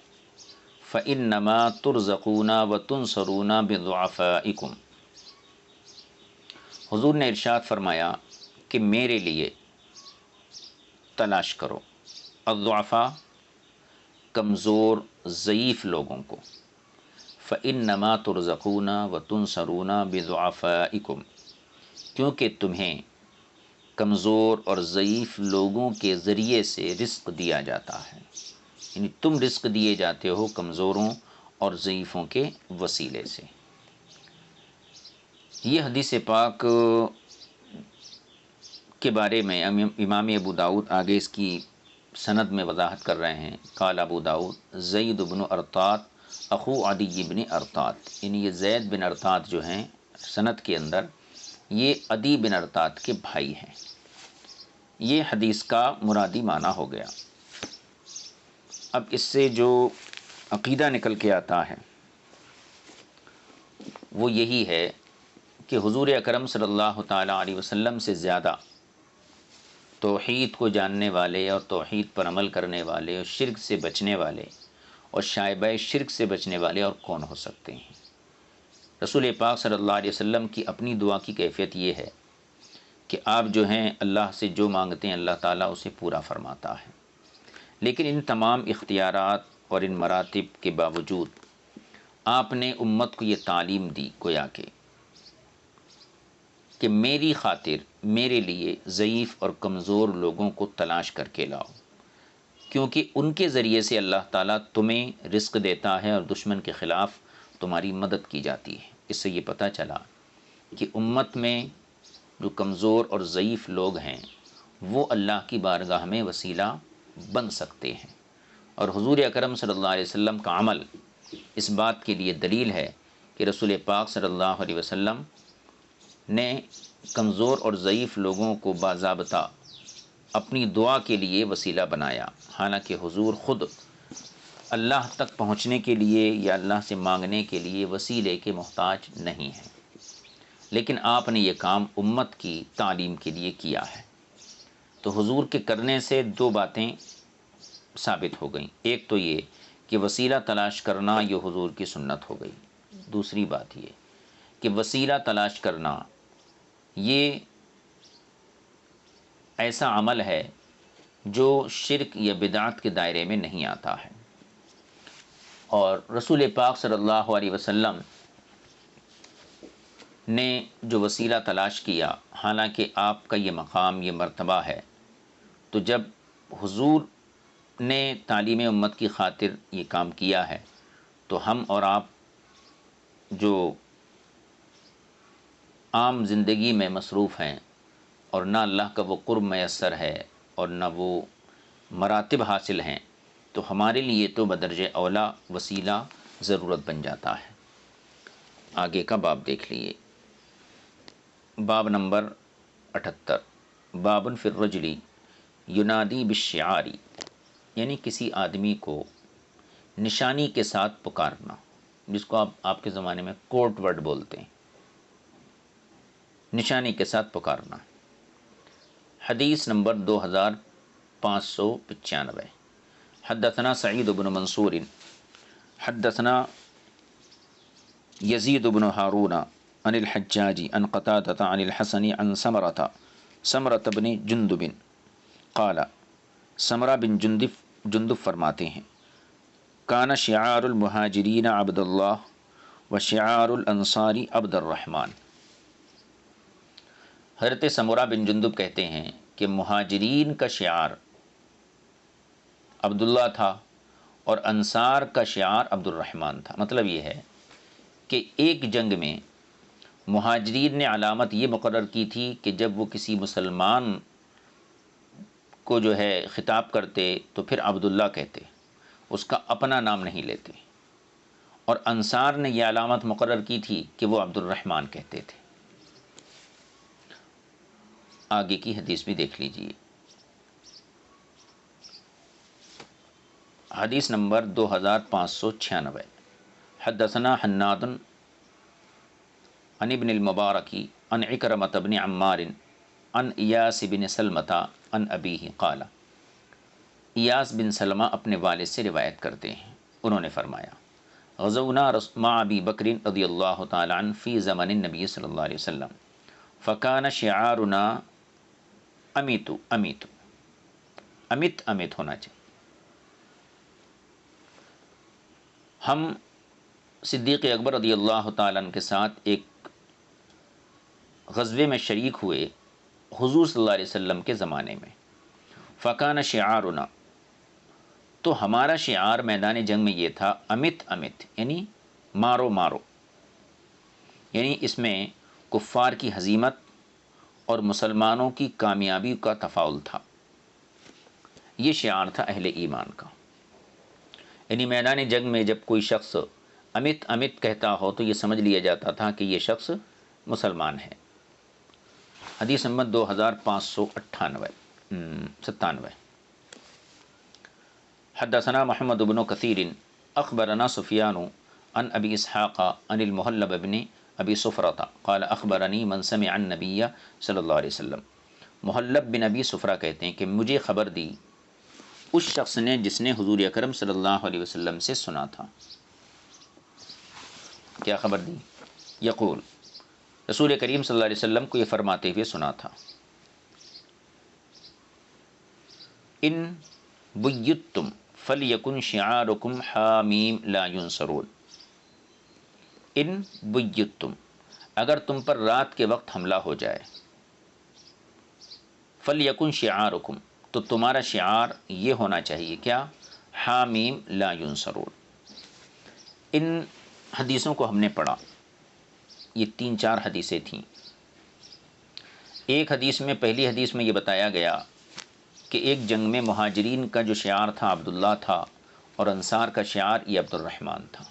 فانما ترزقون وتنصرون بضعفائکم، حضور نے ارشاد فرمایا کہ میرے لیے تلاش کرو الضعفاء، کمزور ضعیف لوگوں کو، فإنما ترزقون وتنصرون بضعفائکم، کیونکہ تمہیں کمزور اور ضعیف لوگوں کے ذریعے سے رزق دیا جاتا ہے، یعنی تم رزق دیے جاتے ہو کمزوروں اور ضعیفوں کے وسیلے سے۔ یہ حدیث پاک کے بارے میں امام ابو داؤد آگے اس کی سند میں وضاحت کر رہے ہیں۔ قال ابو داؤد زید بن ارطاط اخو عدی بن ارطاط، یعنی یہ زید بن ارطاط جو ہیں سند کے اندر یہ عدی بن ارطاط کے بھائی ہیں۔ یہ حدیث کا مرادی معنی ہو گیا۔ اب اس سے جو عقیدہ نکل کے آتا ہے وہ یہی ہے کہ حضور اکرم صلی اللہ تعالیٰ علیہ وسلم سے زیادہ توحید کو جاننے والے اور توحید پر عمل کرنے والے اور شرک سے بچنے والے اور شائبہ شرک سے بچنے والے اور کون ہو سکتے ہیں۔ رسول پاک صلی اللہ علیہ وسلم کی اپنی دعا کی کیفیت یہ ہے کہ آپ جو ہیں اللہ سے جو مانگتے ہیں اللہ تعالیٰ اسے پورا فرماتا ہے، لیکن ان تمام اختیارات اور ان مراتب کے باوجود آپ نے امت کو یہ تعلیم دی گویا کہ میری خاطر میرے لیے ضعیف اور کمزور لوگوں کو تلاش کر کے لاؤ، کیونکہ ان کے ذریعے سے اللہ تعالیٰ تمہیں رزق دیتا ہے اور دشمن کے خلاف تمہاری مدد کی جاتی ہے۔ اس سے یہ پتہ چلا کہ امت میں جو کمزور اور ضعیف لوگ ہیں وہ اللہ کی بارگاہ میں وسیلہ بن سکتے ہیں، اور حضور اکرم صلی اللہ علیہ وسلم کا عمل اس بات کے لیے دلیل ہے کہ رسول پاک صلی اللہ علیہ وسلم نے کمزور اور ضعیف لوگوں کو باضابطہ اپنی دعا کے لیے وسیلہ بنایا، حالانکہ حضور خود اللہ تک پہنچنے کے لیے یا اللہ سے مانگنے کے لیے وسیلے کے محتاج نہیں ہیں، لیکن آپ نے یہ کام امت کی تعلیم کے لیے کیا ہے۔ تو حضور کے کرنے سے دو باتیں ثابت ہو گئیں، ایک تو یہ کہ وسیلہ تلاش کرنا یہ حضور کی سنت ہو گئی، دوسری بات یہ کہ وسیلہ تلاش کرنا یہ ایسا عمل ہے جو شرک یا بدعت کے دائرے میں نہیں آتا ہے، اور رسول پاک صلی اللہ علیہ وسلم نے جو وسیلہ تلاش کیا، حالانکہ آپ کا یہ مقام یہ مرتبہ ہے، تو جب حضور نے تعلیم امت کی خاطر یہ کام کیا ہے تو ہم اور آپ جو عام زندگی میں مصروف ہیں اور نہ اللہ کا وہ قرب میسر ہے اور نہ وہ مراتب حاصل ہیں، تو ہمارے لیے تو بدرجہ اولا وسیلہ ضرورت بن جاتا ہے۔ آگے کا باب دیکھ لیے، باب نمبر 78، باب فی الرجل ینادی بالشعار، یعنی کسی آدمی کو نشانی کے ساتھ پکارنا، جس کو آپ کے زمانے میں کوڈ ورڈ بولتے ہیں، نشانی کے ساتھ پکارنا۔ حدیث نمبر 2595، حدثنا سعید بن منصور حدثنا یزید بن ہارون عن الحجاج عن قتادة عن الحسن عن سمرة بن جندب قال، سمرہ بن جندب فرماتے ہیں، کان شعار المہاجرین عبد اللہ و شعار الانصار عبد الرحمن۔ حضرت سمرہ بن جندب کہتے ہیں کہ مہاجرین کا شعار عبداللہ تھا اور انصار کا شعار عبد الرحمن تھا۔ مطلب یہ ہے کہ ایک جنگ میں مہاجرین نے علامت یہ مقرر کی تھی کہ جب وہ کسی مسلمان کو جو ہے خطاب کرتے تو پھر عبداللہ کہتے، اس کا اپنا نام نہیں لیتے، اور انصار نے یہ علامت مقرر کی تھی کہ وہ عبد الرحمن کہتے تھے۔ آگے کی حدیث بھی دیکھ لیجئے، حدیث نمبر 2596۔ حدثنا حناد عن ابن المبارک عن عکرمۃ بن عمار عن ایاس بن سلمۃ عن ابیہ قال، ایاس بن سلمہ اپنے والد سے روایت کرتے ہیں، انہوں نے فرمایا غزونا مع ابی بکر رضی اللہ تعالی عنہ فی زمن النبی صلی اللہ علیہ وسلم فکان شعارنا امیت امیت، امت امت ہونا چاہیے۔ ہم صدیق اکبر رضی اللہ تعالیٰ عنہ کے ساتھ ایک غزوے میں شریک ہوئے حضور صلی اللہ علیہ وسلم کے زمانے میں۔ فکان شعارنا، تو ہمارا شعار میدان جنگ میں یہ تھا امت امت، یعنی مارو مارو، یعنی اس میں کفار کی ہزیمت اور مسلمانوں کی کامیابی کا تفاعل تھا۔ یہ شعار تھا اہل ایمان کا، یعنی میدان جنگ میں جب کوئی شخص امت امت کہتا ہو تو یہ سمجھ لیا جاتا تھا کہ یہ شخص مسلمان ہے۔ حدیث نمبر 2597۔ حدثنا محمد بن کثیر اخبرنا سفیان عن ابی اسحاق عن المحلب بن ابی صفرۃ قال اخبرنی من سمع النبی صلی اللہ علیہ وسلم۔ محلب بن ابی صفرہ کہتے ہیں کہ مجھے خبر دی اس شخص نے جس نے حضور اکرم صلی اللہ علیہ وسلم سے سنا تھا۔ کیا خبر دی؟ یقول، رسول کریم صلی اللہ علیہ وسلم کو یہ فرماتے ہوئے سنا تھا، ان بیتم فلیکن شعارکم حامیم لا ینصرون۔ ان بیتم، اگر تم پر رات کے وقت حملہ ہو جائے، فلیکن شعارکم، تو تمہارا شعار یہ ہونا چاہیے، کیا؟ حامیم لا ینصرون۔ ان حدیثوں کو ہم نے پڑھا، یہ 3-4 حدیثیں تھیں۔ ایک حدیث میں، پہلی حدیث میں یہ بتایا گیا کہ ایک جنگ میں مہاجرین کا جو شعار تھا عبداللہ تھا، اور انصار کا شعار یہ عبد الرحمن تھا۔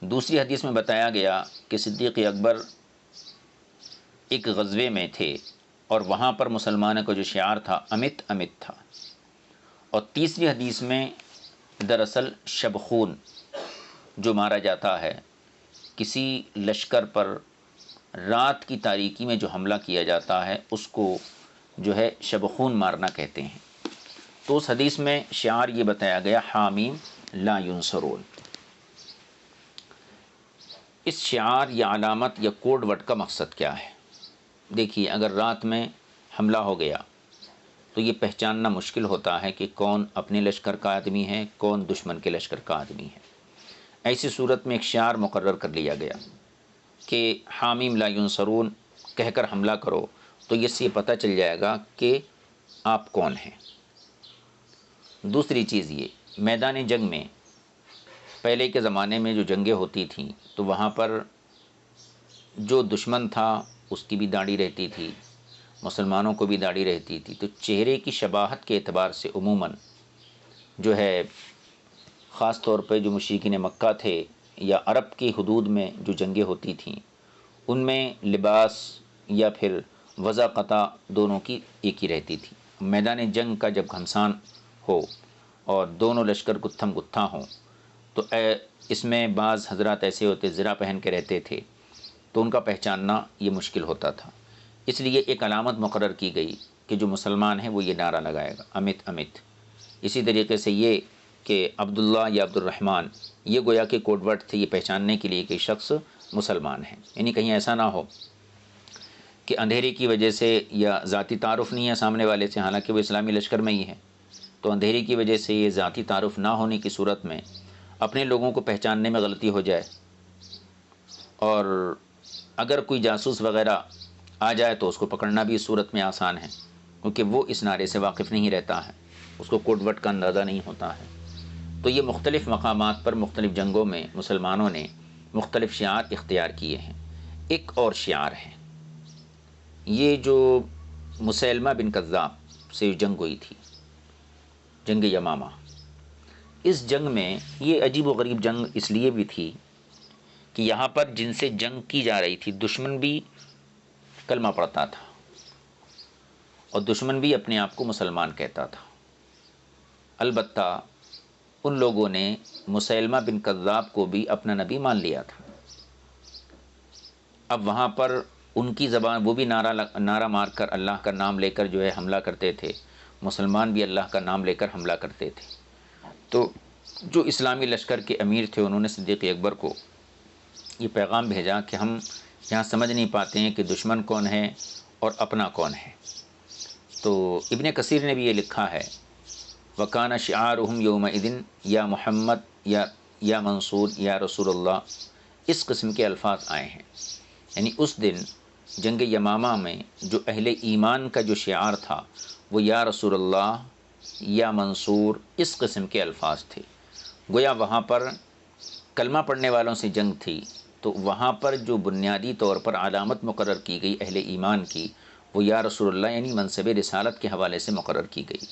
دوسری حدیث میں بتایا گیا کہ صدیق اکبر ایک غزوے میں تھے اور وہاں پر مسلمانوں کا جو شعار تھا امت امت تھا۔ اور تیسری حدیث میں دراصل شبخون جو مارا جاتا ہے، کسی لشکر پر رات کی تاریکی میں جو حملہ کیا جاتا ہے اس کو جو ہے شبخون مارنا کہتے ہیں۔ تو اس حدیث میں شعار یہ بتایا گیا حامیم لا ینصرون۔ اس شعار یا علامت یا کوڈ ورڈ کا مقصد کیا ہے؟ دیکھیے، اگر رات میں حملہ ہو گیا تو یہ پہچاننا مشکل ہوتا ہے کہ کون اپنے لشکر کا آدمی ہے، کون دشمن کے لشکر کا آدمی ہے۔ ایسی صورت میں ایک شعار مقرر کر لیا گیا کہ حامیم لا ینصرون کہہ کر حملہ کرو، تو اس سے پتہ چل جائے گا کہ آپ کون ہیں۔ دوسری چیز یہ، میدان جنگ میں پہلے کے زمانے میں جو جنگیں ہوتی تھیں تو وہاں پر جو دشمن تھا اس کی بھی داڑھی رہتی تھی، مسلمانوں کو بھی داڑھی رہتی تھی، تو چہرے کی شباہت کے اعتبار سے عموماً جو ہے خاص طور پہ جو مشرکین مکہ تھے یا عرب کی حدود میں جو جنگیں ہوتی تھیں ان میں لباس یا پھر وضع قطع دونوں کی ایک ہی رہتی تھی۔ میدان جنگ کا جب گھمسان ہو اور دونوں لشکر گتھم گتھا ہوں تو اس میں بعض حضرات ایسے ہوتے زرہ پہن کے رہتے تھے، تو ان کا پہچاننا یہ مشکل ہوتا تھا۔ اس لیے ایک علامت مقرر کی گئی کہ جو مسلمان ہے وہ یہ نعرہ لگائے گا امت امت۔ اسی طریقے سے یہ کہ عبداللہ یا عبد الرحمن، یہ گویا کہ کوڈ ورڈ تھے یہ پہچاننے کے لیے کہ شخص مسلمان ہے۔ یعنی کہیں ایسا نہ ہو کہ اندھیرے کی وجہ سے یا ذاتی تعارف نہیں ہے سامنے والے سے، حالانکہ وہ اسلامی لشکر میں ہی ہے، تو اندھیرے کی وجہ سے یہ ذاتی تعارف نہ ہونے کی صورت میں اپنے لوگوں کو پہچاننے میں غلطی ہو جائے، اور اگر کوئی جاسوس وغیرہ آ جائے تو اس کو پکڑنا بھی اس صورت میں آسان ہے، کیونکہ وہ اس نعرے سے واقف نہیں رہتا ہے، اس کو کوڈ ورڈ کا اندازہ نہیں ہوتا ہے۔ تو یہ مختلف مقامات پر مختلف جنگوں میں مسلمانوں نے مختلف شعار اختیار کیے ہیں۔ ایک اور شعار ہے، یہ جو مسیلمہ بن کذاب سے جنگ ہوئی تھی، جنگ یمامہ، اس جنگ میں یہ عجیب و غریب جنگ اس لیے بھی تھی کہ یہاں پر جن سے جنگ کی جا رہی تھی دشمن بھی کلمہ پڑھتا تھا اور دشمن بھی اپنے آپ کو مسلمان کہتا تھا۔ البتہ ان لوگوں نے مسیلمہ بن کذاب کو بھی اپنا نبی مان لیا تھا۔ اب وہاں پر ان کی زبان، وہ بھی نعرہ مار کر اللہ کا نام لے کر جو ہے حملہ کرتے تھے، مسلمان بھی اللہ کا نام لے کر حملہ کرتے تھے۔ تو جو اسلامی لشکر کے امیر تھے انہوں نے صدیق اکبر کو یہ پیغام بھیجا کہ ہم یہاں سمجھ نہیں پاتے ہیں کہ دشمن کون ہے اور اپنا کون ہے۔ تو ابن کثیر نے بھی یہ لکھا ہے وَكَانَ شِعَارُهُمْ يَوْمَئِذٍ یا محمد یا منصور یا رسول اللہ، اس قسم کے الفاظ آئے ہیں۔ یعنی اس دن جنگ یمامہ میں جو اہل ایمان کا جو شعار تھا وہ یا رسول اللہ یا منصور، اس قسم کے الفاظ تھے۔ گویا وہاں پر کلمہ پڑھنے والوں سے جنگ تھی، تو وہاں پر جو بنیادی طور پر علامت مقرر کی گئی اہل ایمان کی وہ یا رسول اللہ یعنی منصب رسالت کے حوالے سے مقرر کی گئی۔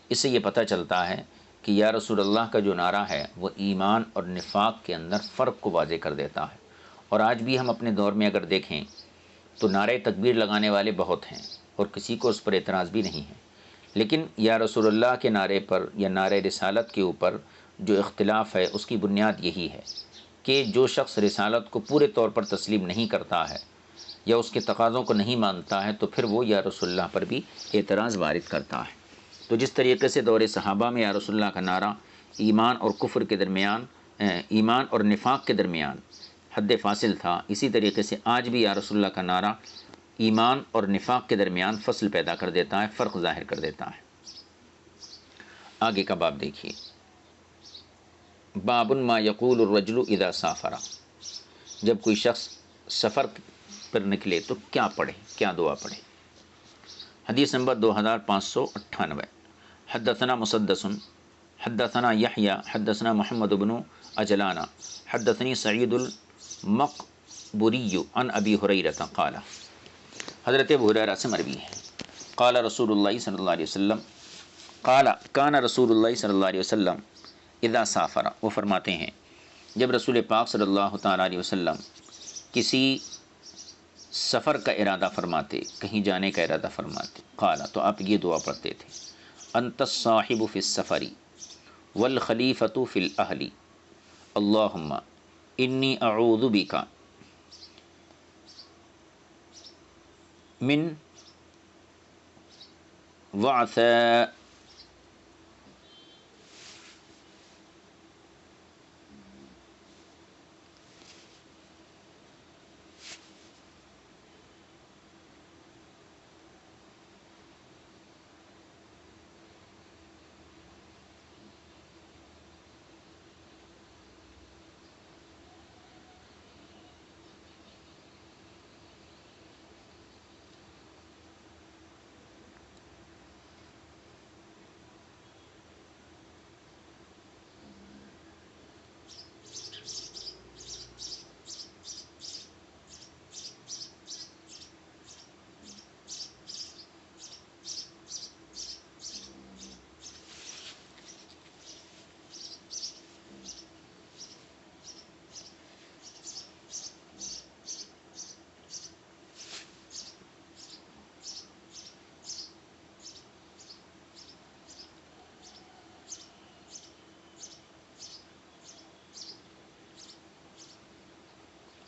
اس سے یہ پتہ چلتا ہے کہ یا رسول اللہ کا جو نعرہ ہے وہ ایمان اور نفاق کے اندر فرق کو واضح کر دیتا ہے۔ اور آج بھی ہم اپنے دور میں اگر دیکھیں تو نعرہ تکبیر لگانے والے بہت ہیں اور کسی کو اس پر اعتراض بھی نہیں ہے، لیکن یا رسول اللہ کے نعرے پر یا نعرہ رسالت کے اوپر جو اختلاف ہے اس کی بنیاد یہی ہے کہ جو شخص رسالت کو پورے طور پر تسلیم نہیں کرتا ہے یا اس کے تقاضوں کو نہیں مانتا ہے تو پھر وہ یا رسول اللہ پر بھی اعتراض وارد کرتا ہے۔ تو جس طریقے سے دور صحابہ میں یا رسول اللہ کا نعرہ ایمان اور کفر کے درمیان، ایمان اور نفاق کے درمیان حد فاصل تھا، اسی طریقے سے آج بھی یا رسول اللہ کا نعرہ ایمان اور نفاق کے درمیان فصل پیدا کر دیتا ہے، فرق ظاہر کر دیتا ہے۔ آگے کا باب دیکھیے، باب ما یقول الرجل اذا سافر، جب کوئی شخص سفر پر نکلے تو کیا پڑھے، کیا دعا پڑھے۔ حدیث نمبر 2598، حدثنا مسدس حدثنا یحییٰ حدثنا محمد بن عجلان حدثنی سعید المقبری عن ابی ہریرہ قال، حضرت ابو ہریرہ سے مروی ہے، قال رسول اللہ صلی اللہ علیہ وسلم، قال کان رسول اللہ صلی اللہ علیہ وسلم اذا سافر، وہ فرماتے ہیں جب رسول پاک صلی اللہ تعالیٰ علیہ وسلم کسی سفر کا ارادہ فرماتے، کہیں جانے کا ارادہ فرماتے، قال تو آپ یہ دعا پڑھتے تھے، انت الصاحب فی السفر والخلیفۃ فی الاہل، اللہم انی اعوذ بک من وعثاء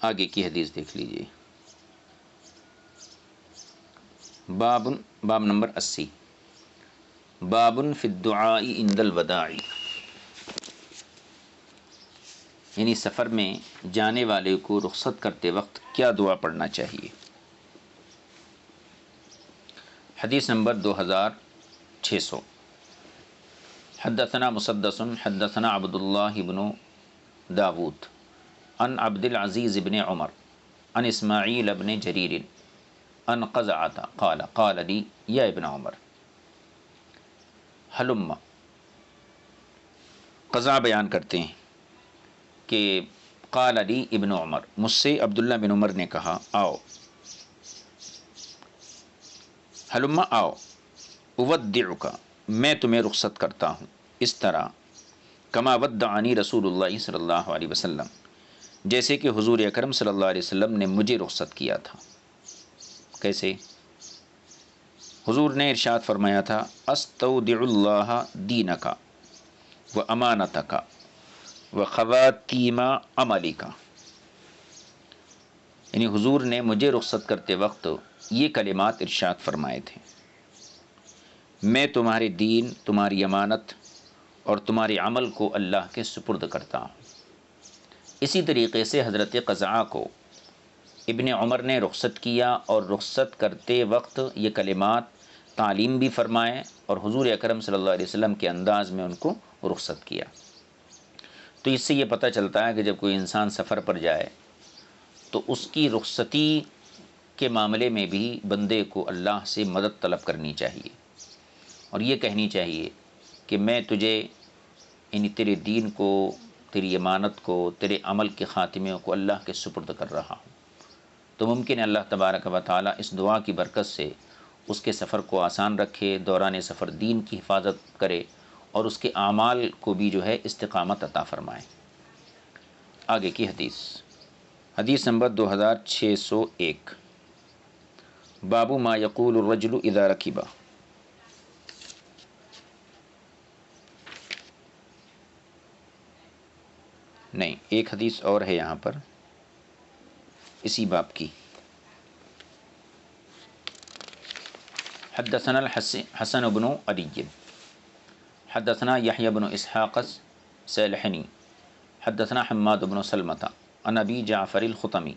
آگے کی حدیث دیکھ لیجئے، باب نمبر 80، باب فی الدعاء عند الوداع، یعنی سفر میں جانے والے کو رخصت کرتے وقت کیا دعا پڑھنا چاہیے۔ حدیث نمبر 2600، حدثنا مسدس حدثنا عبد اللہ بن داود عن عبد العزیز بن عمر عن اسماعیل بن جریر عن قزعة قال قال لی یا ابن عمر حلم، قزعہ بیان کرتے ہیں کہ قال لی ابن عمر، مجھ سے عبداللہ بن عمر نے کہا آؤ، حلم آؤ، اودعک، میں تمہیں رخصت کرتا ہوں، اس طرح کما ودعنی رسول اللہ صلی اللہ علیہ وسلم، جیسے کہ حضور اکرم صلی اللہ علیہ وسلم نے مجھے رخصت کیا تھا۔ کیسے؟ حضور نے ارشاد فرمایا تھا استودع اللہ دینک و امانتک و خواتیم عملک، یعنی حضور نے مجھے رخصت کرتے وقت یہ کلمات ارشاد فرمائے تھے، میں تمہارے دین، تمہاری امانت اور تمہارے عمل کو اللہ کے سپرد کرتا ہوں۔ اسی طریقے سے حضرت قزعہ کو ابن عمر نے رخصت کیا اور رخصت کرتے وقت یہ کلمات تعلیم بھی فرمائے اور حضور اکرم صلی اللہ علیہ وسلم کے انداز میں ان کو رخصت کیا۔ تو اس سے یہ پتہ چلتا ہے کہ جب کوئی انسان سفر پر جائے تو اس کی رخصتی کے معاملے میں بھی بندے کو اللہ سے مدد طلب کرنی چاہیے اور یہ کہنی چاہیے کہ میں تجھے، یعنی تیرے دین کو، تیری امانت کو، تیرے عمل کے خاتمے کو اللہ کے سپرد کر رہا ہوں۔ تو ممکن ہے اللہ تبارک و تعالیٰ اس دعا کی برکت سے اس کے سفر کو آسان رکھے، دوران سفر دین کی حفاظت کرے اور اس کے اعمال کو بھی جو ہے استقامت عطا فرمائے۔ آگے کی حدیث نمبر 2601، باب ما یقول الرجل اذا رکب۔ نہیں، ایک حدیث اور ہے یہاں پر اسی باب کی۔ حدثنا حسن بن علی حدثنا یحیی بن اسحاق السیلحنی حدثنا حماد بن سلمۃ عن ابی جعفر الخطمی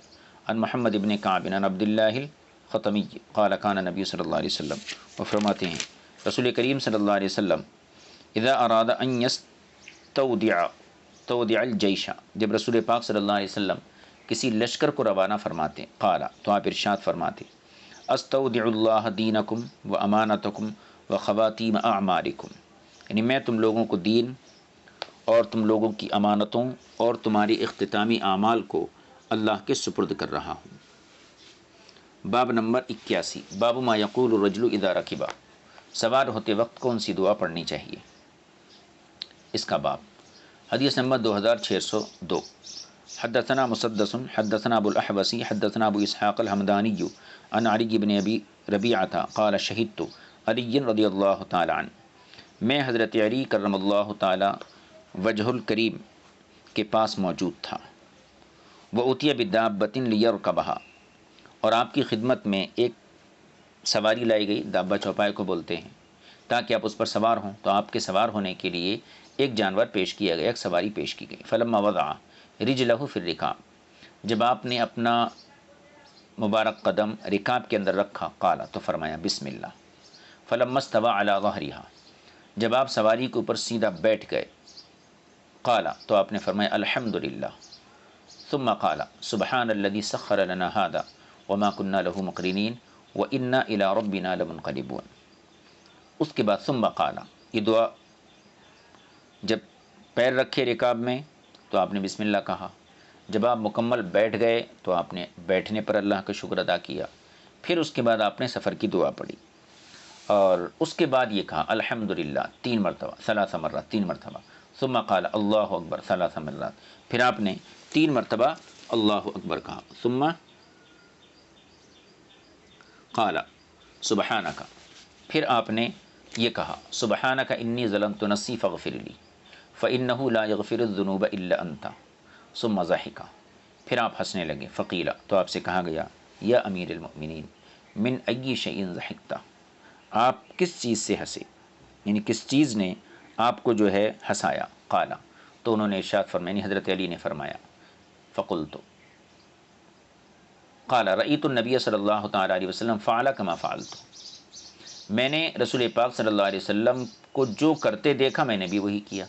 عن محمد بن کعب عن عبد اللہ الخطمی قال کان نبی صلی اللہ علیہ وسلم، وہ فرماتے ہیں رسول کریم صلی اللہ علیہ وسلم اذا اراد ان یستودع الجیش، جب رسول پاک صلی اللہ علیہ وسلم کسی لشکر کو روانہ فرماتے، قال، تو آپ ارشاد فرماتے استودع اللہ دینکم و امانتکم و خواتیم اعمالکم، یعنی میں تم لوگوں کو دین اور تم لوگوں کی امانتوں اور تمہاری اختتامی اعمال کو اللہ کے سپرد کر رہا ہوں۔ باب نمبر 81، باب ما یقول الرجل اذا رکب، سوار ہوتے وقت کون سی دعا پڑھنی چاہیے، اس کا باب۔ حدیث نمبر 2602، حدثنا مسدس حدثنا ابو الاحوص حدثنا ابو اسحاق الحمدانی عن علی بن ابی ربیعہ قال شہدت علی رضی اللہ تعالی عنہ، میں حضرت علی کرم اللہ تعالی وجہ الکریم کے پاس موجود تھا۔ وأتی بدابۃ لیرکبھا، اور آپ کی خدمت میں ایک سواری لائی گئی، دابہ چوپائے کو بولتے ہیں، تاکہ آپ اس پر سوار ہوں، تو آپ کے سوار ہونے کے لیے ایک جانور پیش کیا گیا، ایک سواری پیش کی گئی۔ فلما وضع رجلہ فی الرکاب، جب آپ نے اپنا مبارک قدم رکاب کے اندر رکھا، قال، تو فرمایا بسم اللہ۔ فلما استوى علی ظہرہا، جب آپ سواری کے اوپر سیدھا بیٹھ گئے، قال، تو آپ نے فرمایا الحمدللہ۔ ثم قال سبحان الذي سخر لنا هذا وما كنا له مقرنين وإنا إلى ربنا لمنقلبون۔ اس کے بعد ثم قال، یہ دعا جب پیر رکھے رکاب میں تو آپ نے بسم اللہ کہا، جب آپ مکمل بیٹھ گئے تو آپ نے بیٹھنے پر اللہ کا شکر ادا کیا، پھر اس کے بعد آپ نے سفر کی دعا پڑھی، اور اس کے بعد یہ کہا الحمدللہ 3 مرتبہ، 3 مرات، 3 مرتبہ، ثم قال اللہ اکبر 3 مرات، پھر آپ نے 3 مرتبہ اللہ اکبر کہا، ثم قال سبحانک، پھر آپ نے یہ کہا سبحانک انی ظلمت نفسی فاغفر لی فإنہ لا یغفر الذنوب الا انت، ثم ضحک، پھر آپ ہنسنے لگے، فقیل، تو آپ سے کہا گیا یا امیر المؤمنین من ای شیء ضحکت، آپ کس چیز سے ہنسے، یعنی کس چیز نے آپ کو جو ہے ہنسایا، قال، تو انہوں نے ارشاد فرمایا، یعنی حضرت علی نے فرمایا، فقلت، قال رأیت النبی صلی اللہ تعالی علیہ وسلم فعل کما فعلت، میں نے رسول پاک صلی اللہ علیہ وسلم کو جو کرتے دیکھا میں نے بھی وہی کیا،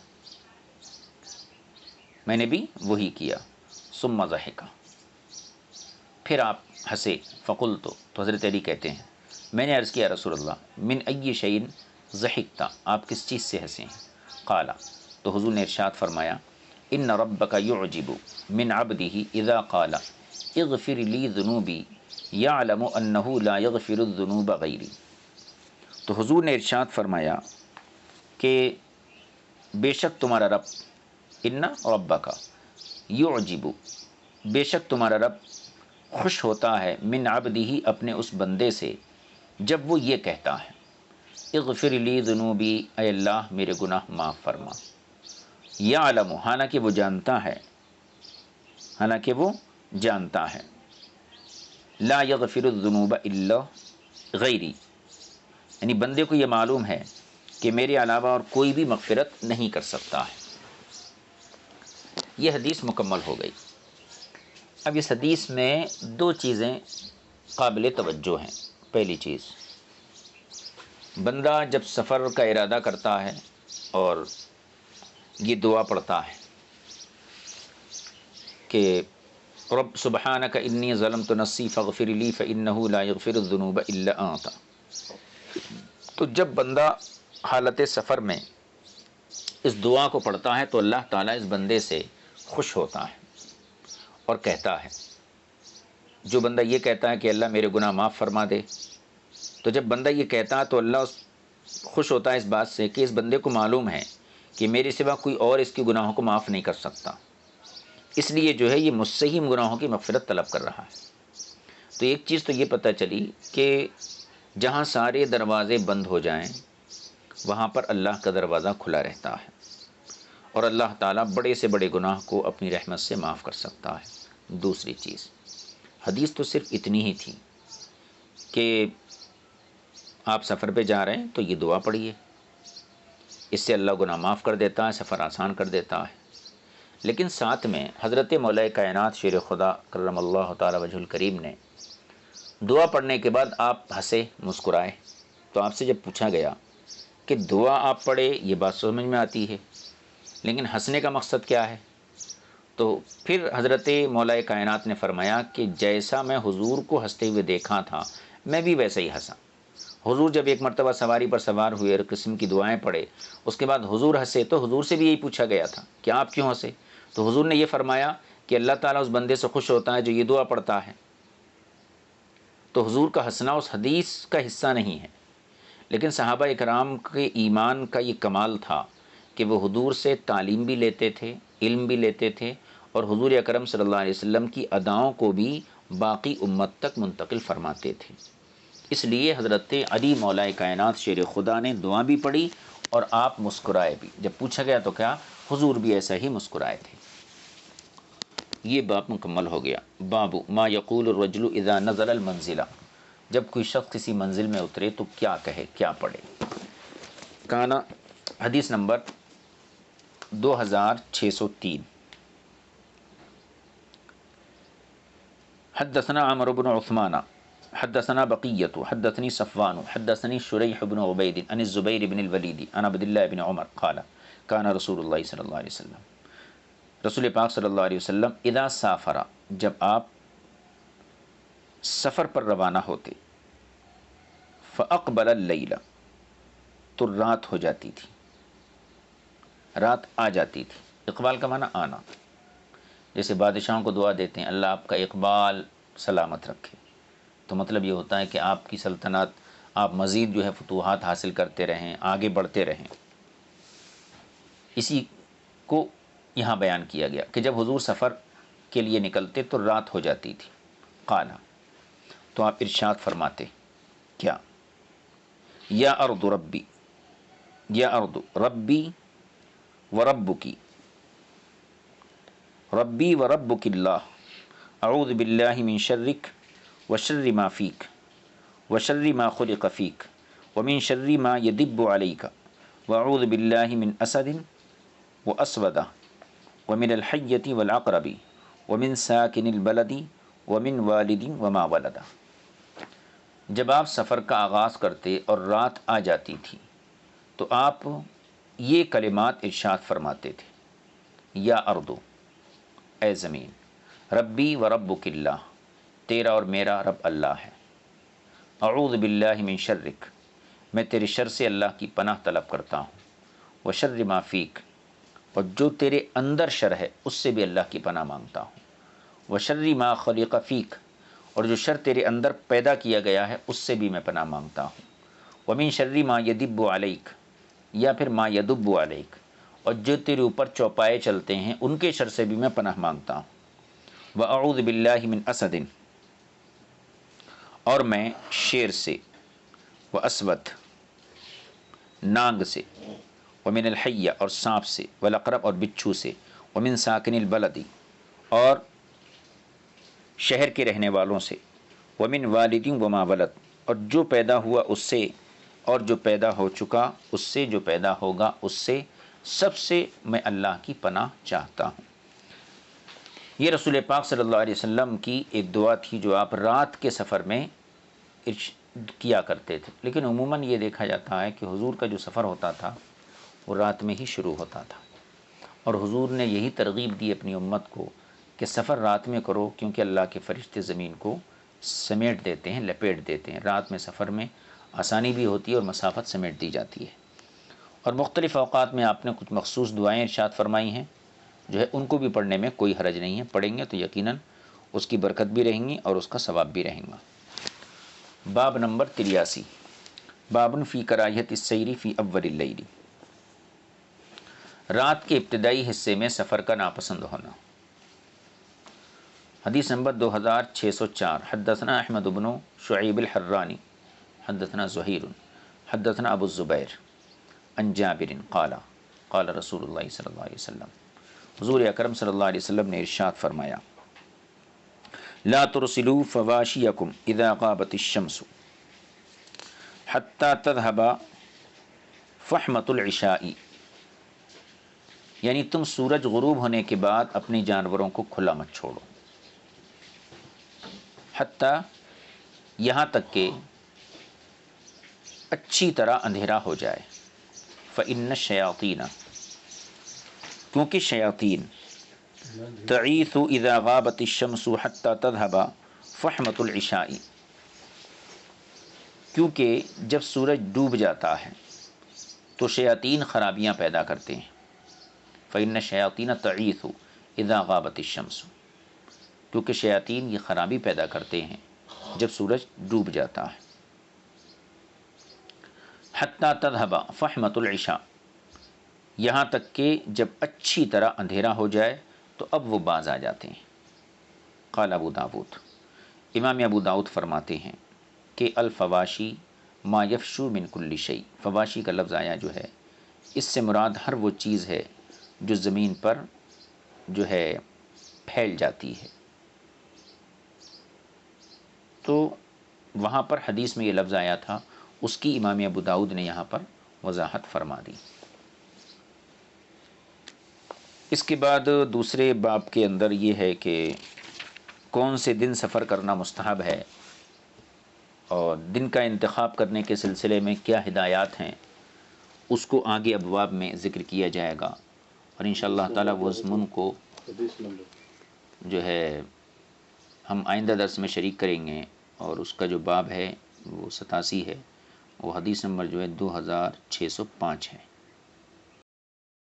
میں نے بھی وہی کیا، ثم ضحک، پھر آپ ہنسے، فقلت، تو حضرت علی کہتے ہیں میں نے عرض کیا رسول اللہ من ای شیء ضحکت، آپ کس چیز سے ہنسے ہیں، قال، تو حضور نے ارشاد فرمایا ان ربک یعجب من عبدہ اذا قال اغفر لی ذنوبی یعلم انہ لا یغفر الذنوب غیری، تو حضور نے ارشاد فرمایا کہ بے شک تمہارا رب ان ربک یعجب، بے شک تمہارا رب خوش ہوتا ہے من عبدہ اپنے اس بندے سے جب وہ یہ کہتا ہے اغفر لی ذنوبی، اے اللہ میرے گناہ معاف فرما، یعلم، حالانکہ وہ جانتا ہے لا یغفر الذنوب الا غیری، یعنی بندے کو یہ معلوم ہے کہ میرے علاوہ اور کوئی بھی مغفرت نہیں کر سکتا ہے۔ یہ حدیث مکمل ہو گئی۔ اب اس حدیث میں دو چیزیں قابل توجہ ہیں۔ پہلی چیز، بندہ جب سفر کا ارادہ کرتا ہے اور یہ دعا پڑھتا ہے کہ رب سبحانک انی ظلمت نفسی فاغفر لی فانہ لا یغفر الذنوب الا انت، تو جب بندہ حالت سفر میں اس دعا کو پڑھتا ہے تو اللہ تعالیٰ اس بندے سے خوش ہوتا ہے اور کہتا ہے، جو بندہ یہ کہتا ہے کہ اللہ میرے گناہ معاف فرما دے، تو جب بندہ یہ کہتا ہے تو اللہ خوش ہوتا ہے اس بات سے کہ اس بندے کو معلوم ہے کہ میرے سوا کوئی اور اس کے گناہوں کو معاف نہیں کر سکتا، اس لیے جو ہے یہ مجھ سے ہی گناہوں کی مغفرت طلب کر رہا ہے۔ تو ایک چیز تو یہ پتہ چلی کہ جہاں سارے دروازے بند ہو جائیں وہاں پر اللہ کا دروازہ کھلا رہتا ہے، اور اللہ تعالیٰ بڑے سے بڑے گناہ کو اپنی رحمت سے معاف کر سکتا ہے۔ دوسری چیز، حدیث تو صرف اتنی ہی تھی کہ آپ سفر پہ جا رہے ہیں تو یہ دعا پڑھیے، اس سے اللہ گناہ معاف کر دیتا ہے، سفر آسان کر دیتا ہے۔ لیکن ساتھ میں حضرت مولا کائنات شیر خدا کرم اللہ تعالی وجہ الکریم نے دعا پڑھنے کے بعد آپ ہنسے مسکرائے، تو آپ سے جب پوچھا گیا کہ دعا آپ پڑھے یہ بات سمجھ میں آتی ہے، لیکن ہنسنے کا مقصد کیا ہے؟ تو پھر حضرت مولا کائنات نے فرمایا کہ جیسا میں حضور کو ہنستے ہوئے دیکھا تھا میں بھی ویسے ہی ہنسا۔ حضور جب ایک مرتبہ سواری پر سوار ہوئے اور قسم کی دعائیں پڑھے، اس کے بعد حضور ہنسے تو حضور سے بھی یہی پوچھا گیا تھا کہ آپ کیوں ہنسے؟ تو حضور نے یہ فرمایا کہ اللہ تعالیٰ اس بندے سے خوش ہوتا ہے جو یہ دعا پڑھتا ہے۔ تو حضور کا ہنسنا اس حدیث کا حصہ نہیں ہے، لیکن صحابہ اکرام کے ایمان کا یہ کمال تھا کہ وہ حضور سے تعلیم بھی لیتے تھے، علم بھی لیتے تھے، اور حضور اکرم صلی اللہ علیہ وسلم کی اداؤں کو بھی باقی امت تک منتقل فرماتے تھے۔ اس لیے حضرت علی مولا کائنات شیر خدا نے دعا بھی پڑھی اور آپ مسکرائے بھی۔ جب پوچھا گیا تو کیا حضور بھی ایسا ہی مسکرائے تھے۔ یہ باب مکمل ہو گیا۔ باب ما یقول الرجل اذا نزل المنزلہ، جب کوئی شخص کسی منزل میں اترے تو کیا کہے، کیا پڑھے۔ کانا، حدیث نمبر 2603۔ حدثنا عمرو بن عثمان حدثنا بقیۃ حدثنی صفوان حدثنی شریح بن عبید عن الزبیر بن الولید عن عبد اللہ بن عمر قال کان رسول اللہ صلی اللہ علیہ وسلم، رسول پاک صلی اللہ علیہ وسلم اذا سافر، جب آپ سفر پر روانہ ہوتے، فاقبل اللیل، تو رات ہو جاتی تھی، رات آ جاتی تھی۔ اقبال کا معنی آنا، جیسے بادشاہوں کو دعا دیتے ہیں اللہ آپ کا اقبال سلامت رکھے، تو مطلب یہ ہوتا ہے کہ آپ کی سلطنت، آپ مزید جو ہے فتوحات حاصل کرتے رہیں، آگے بڑھتے رہیں۔ اسی کو یہاں بیان کیا گیا کہ جب حضور سفر کے لیے نکلتے تو رات ہو جاتی تھی۔ قال، تو آپ ارشاد فرماتے کیا، یا ارض ربی، یا ارض ربی و ربکی، ربی و ربک اللہ، اعوذ باللہ من شرک و شر ما فیک و شر ما خلق فیک و من شر ما یدب علیک و اعوذ باللہ من اسد و اسودہ و من الحیۃ والعقرب و من ساکن البلد و من والد و ما ولد۔ جب آپ سفر کا آغاز کرتے اور رات آ جاتی تھی تو آپ یہ کلمات ارشاد فرماتے تھے، یا اردو، اے زمین، ربی و ربک اللہ، تیرا اور میرا رب اللہ ہے، اعوذ باللہ من شرک، میں تیرے شر سے اللہ کی پناہ طلب کرتا ہوں، و شر ما فیک، اور جو تیرے اندر شر ہے اس سے بھی اللہ کی پناہ مانگتا ہوں، و شر ما خلق فیک، اور جو شر تیرے اندر پیدا کیا گیا ہے اس سے بھی میں پناہ مانگتا ہوں، و من شر ما یدب علیک، یا پھر ما یدب علیک، اور جو تیرے اوپر چوپائے چلتے ہیں ان کے شر سے بھی میں پناہ مانگتا ہوں۔ وَأَعُوذُ بِاللَّهِ مِنْ أَسَدٍ، اور میں شیر سے، وَأَسْوَدٍ نانگ سے، وَمِنَ الْحَيَّةِ اور سانپ سے، وَالْعَقْرَبِ اور بچھو سے، وَمِنْ سَاكِنِ الْبَلَدِ اور شہر کے رہنے والوں سے، وَمِنْ وَالِدٍ وَمَا وَلَدَ اور جو پیدا ہوا اس سے اور جو پیدا ہو چکا اس سے، جو پیدا ہوگا اس سے، سب سے میں اللہ کی پناہ چاہتا ہوں۔ یہ رسول پاک صلی اللہ علیہ وسلم کی ایک دعا تھی جو آپ رات کے سفر میں کیا کرتے تھے، لیکن عموماً یہ دیکھا جاتا ہے کہ حضور کا جو سفر ہوتا تھا وہ رات میں ہی شروع ہوتا تھا، اور حضور نے یہی ترغیب دی اپنی امت کو کہ سفر رات میں کرو، کیونکہ اللہ کے فرشتے زمین کو سمیٹ دیتے ہیں، لپیٹ دیتے ہیں۔ رات میں سفر میں آسانی بھی ہوتی ہے اور مسافت سمیٹ دی جاتی ہے۔ اور مختلف اوقات میں آپ نے کچھ مخصوص دعائیں ارشاد فرمائی ہیں جو ہے، ان کو بھی پڑھنے میں کوئی حرج نہیں ہے، پڑھیں گے تو یقیناً اس کی برکت بھی رہیں گی اور اس کا ثواب بھی رہیں گا۔ باب نمبر 83، بابن فی کراہیت السیر فی اول اللیل، رات کے ابتدائی حصے میں سفر کا ناپسند ہونا۔ حدیث نمبر 2604، حدثنا احمد بن شعیب الحرانی حدثنا زہیر حدثنا ابو الزبیر عن جابر قال قال رسول اللہ صلی اللہ علیہ وسلم، حضور اکرم صلی اللہ علیہ وسلم نے ارشاد فرمایا، لا ترسلوا فواشیکم اذا غابت الشمس حتی تذهب فحمۃ العشاء، یعنی تم سورج غروب ہونے کے بعد اپنے جانوروں کو کھلا مت چھوڑو، حتیٰ یہاں تک کہ اچھی طرح اندھیرا ہو جائے۔ فإن الشیاطین، کیونکہ شیاطین، تعیث اذا غابت الشمس حتیٰ تذهب فحمۃ العشاء، کیونکہ جب سورج ڈوب جاتا ہے تو شیاطین خرابیاں پیدا کرتے ہیں۔ فإن الشیاطین تعیث اذا غابت الشمس، کیونکہ شیاطین یہ خرابی پیدا کرتے ہیں جب سورج ڈوب جاتا ہے۔ حتیٰ تذهب فحمۃ العشاء، یہاں تک کہ جب اچھی طرح اندھیرا ہو جائے تو اب وہ باز آ جاتے ہیں۔ قال ابو داود، امام ابو داود فرماتے ہیں کہ الفواشی ما یفشو من کل شیء، فواشی کا لفظ آیا جو ہے اس سے مراد ہر وہ چیز ہے جو زمین پر جو ہے پھیل جاتی ہے۔ تو وہاں پر حدیث میں یہ لفظ آیا تھا، اس کی امام ابو داود نے یہاں پر وضاحت فرما دی۔ اس کے بعد دوسرے باب کے اندر یہ ہے کہ کون سے دن سفر کرنا مستحب ہے اور دن کا انتخاب کرنے کے سلسلے میں کیا ہدایات ہیں، اس کو آگے ابواب میں ذکر کیا جائے گا، اور انشاءاللہ تعالی وہ مضمون کو جو ہے ہم آئندہ درس میں شریک کریں گے، اور اس کا جو باب ہے وہ 87 ہے، وہ حدیث نمبر جو ہے 2605 ہے۔